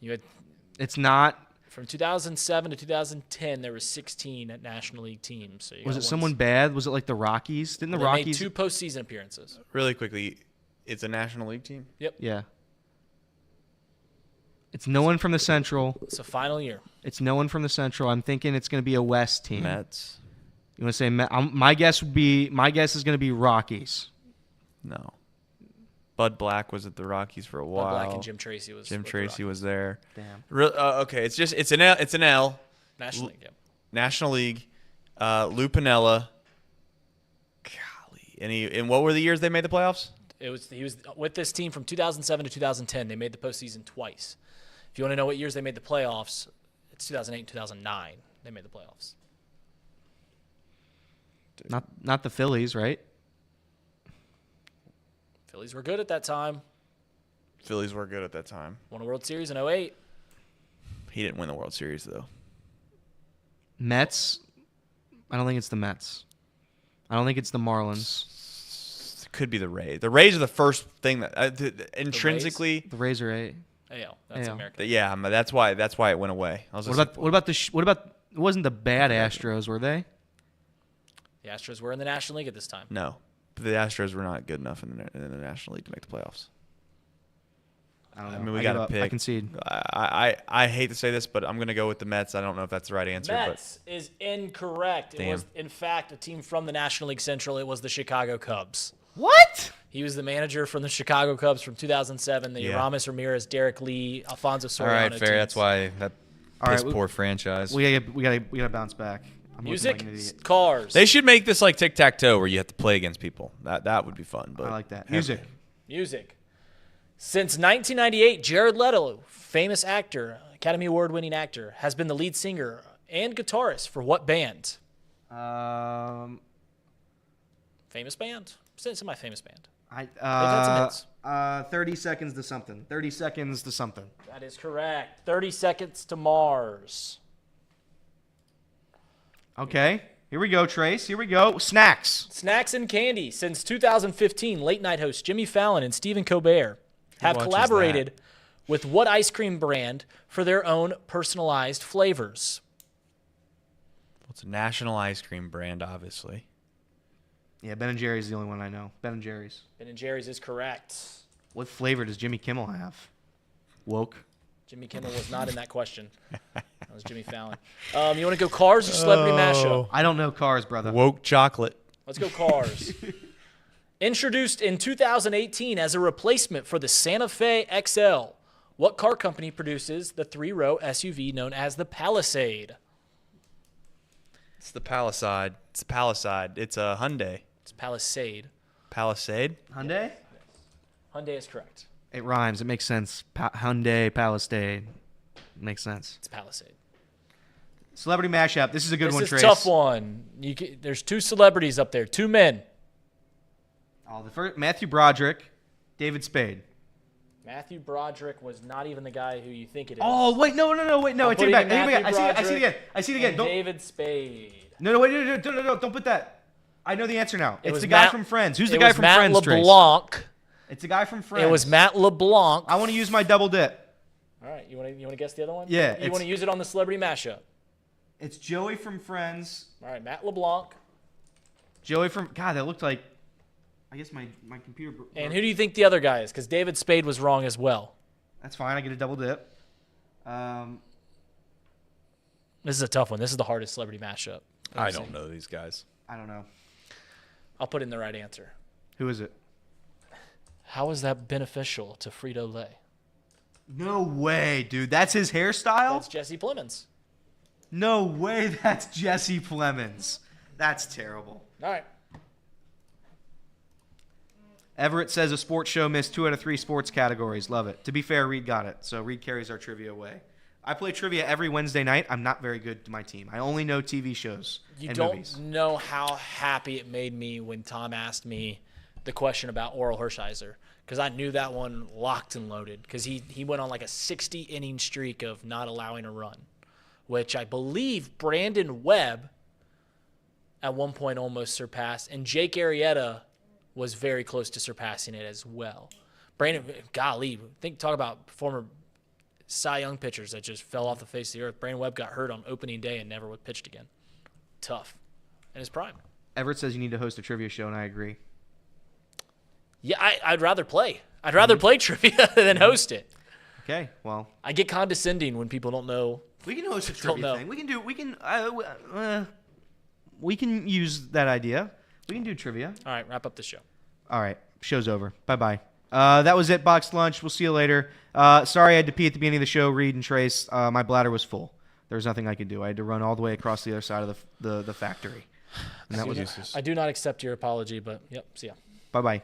G: It's not.
A: From 2007 to 2010, there were 16 National League teams. So
G: was it someone bad? Was it like the Rockies? Didn't the Rockies
A: made 2 postseason appearances?
D: Really quickly, it's a National League team?
A: Yep.
G: Yeah. It's no one from the Central.
A: It's a final year.
G: It's no one from the Central. I'm thinking it's going to be a West team.
D: Mets.
G: You want to say my guess is going to be Rockies.
D: No. Bud Black was at the Rockies for a while.
A: Bud Black and Jim Tracy was.
D: Jim Tracy was there.
G: Damn.
D: Okay, it's an L. It's an L.
A: National League. Yep.
D: National League. Lou Piniella. Golly, and what were the years they made the playoffs?
A: He was with this team from 2007 to 2010. They made the postseason twice. If you want to know what years they made the playoffs, it's 2008 and 2009. They made the playoffs.
G: Not the Phillies, right?
A: Phillies were good at that time.
D: Phillies were good at that time.
A: Won a World Series in 2008.
D: He didn't win the World Series, though.
G: Mets. I don't think it's the Mets. I don't think it's the Marlins.
D: It could be the Rays. The Rays are the first thing that intrinsically.
G: The Rays are A.
A: AL. That's
G: AL.
A: American.
D: Yeah, that's why it went away.
G: What about it wasn't the bad Astros, were they?
A: The Astros were in the National League at this time.
D: No. The Astros were not good enough in the National League to make the playoffs.
G: I don't know.
D: I mean, we got to pick.
G: I concede.
D: I hate to say this, but I'm going to go with the Mets. I don't know if that's the right answer.
A: Mets is incorrect.
D: Damn.
A: It was, in fact, a team from the National League Central. It was the Chicago Cubs.
G: What?
A: He was the manager from the Chicago Cubs from 2007. The Aramis Ramirez, Derek Lee, Alfonso Soriano.
D: All right, fair.
A: teams.
D: That's why that piss poor franchise.
G: We gotta bounce back.
A: Music, cars.
D: They should make this like tic-tac-toe where you have to play against people. That would be fun. But
G: I like that. Music.
A: Since 1998, Jared Leto, famous actor, Academy Award-winning actor, has been the lead singer and guitarist for what band? Famous band. Semi-famous band. They've had some hits.
G: 30 seconds to something. 30 seconds to something.
A: That is correct. 30 Seconds to Mars.
G: Okay. Here we go, Trace. Here we go. Snacks.
A: Snacks and candy. Since 2015, late-night hosts Jimmy Fallon and Stephen Colbert have collaborated with what ice cream brand for their own personalized flavors?
D: Well, it's a national ice cream brand, obviously.
G: Yeah, Ben & Jerry's is the only one I know. Ben & Jerry's.
A: Ben & Jerry's is correct.
G: What flavor does Jimmy Kimmel have? Woke.
A: Jimmy Kimmel was not in that question. That was Jimmy Fallon. You want to go cars or celebrity mashup?
G: I don't know cars, brother.
D: Woke chocolate.
A: Let's go cars. Introduced in 2018 as a replacement for the Santa Fe XL, what car company produces the 3-row SUV known as the Palisade?
D: It's the Palisade. It's a Palisade. It's a Hyundai.
A: It's Palisade.
D: Palisade?
G: Hyundai?
A: Hyundai is correct.
G: It rhymes. It makes sense. Hyundai, Palisade. Makes sense.
A: It's Palisade.
G: Celebrity mashup. This is a good one,
A: This
G: Trace.
A: is a tough one. There's two celebrities up there. Two men.
G: Oh, the first, Matthew Broderick, David Spade.
A: Matthew Broderick was not even the guy who you think it is.
G: Oh, wait, no, wait, no, I take it back. I see it again. I see it again.
A: And
G: Don't,
A: David Spade.
G: no, wait, no, don't put that. I know the answer now. It's the guy from Friends. Who's the guy from
A: Matt
G: Friends, Trace?
A: LeBlanc.
G: It's the guy from Friends.
A: It was Matt LeBlanc.
G: I want to use my double dip.
A: All right, you want to guess the other one?
G: Yeah,
A: You want to use it on the celebrity mashup?
G: It's Joey from Friends.
A: All right, Matt LeBlanc.
G: Joey from, God, that looked like, I guess my computer.
A: And who do you think the other guy is? Because David Spade was wrong as well.
G: That's fine. I get a double dip.
A: This is a tough one. This is the hardest celebrity mashup.
D: I don't know these guys.
G: I don't know.
A: I'll put in the right answer.
G: Who is it?
A: How is that beneficial to Frito-Lay?
G: No way, dude. That's his hairstyle?
A: That's Jesse Plemons.
G: No way that's Jesse Plemons. That's terrible.
A: All right.
G: Everett says a sports show missed 2 out of 3 sports categories. Love it. To be fair, Reed got it. So Reed carries our trivia away. I play trivia every Wednesday night. I'm not very good to my team. I only know TV shows and movies.
A: You don't know how happy it made me when Tom asked me the question about Oral Hershiser, because I knew that one locked and loaded, because he went on like a 60-inning streak of not allowing a run, which I believe Brandon Webb at one point almost surpassed, and Jake Arrieta was very close to surpassing it as well. Brandon, golly, talk about former Cy Young pitchers that just fell off the face of the earth. Brandon Webb got hurt on opening day and never pitched again. Tough. In his prime.
G: Everett says you need to host a trivia show, and I agree.
A: Yeah, I'd rather play. I'd rather play trivia than host it.
G: Okay, well.
A: I get condescending when people don't know.
G: We can host a trivia thing. We can use that idea. We can do trivia.
A: All right, wrap up the show.
G: All right, show's over. Bye-bye. That was it, Boxed Lunch. We'll see you later. Sorry I had to pee at the beginning of the show, Reed and Trace. My bladder was full. There was nothing I could do. I had to run all the way across the other side of the factory. And that was
A: I do not accept your apology, but yep, see ya.
G: Bye-bye.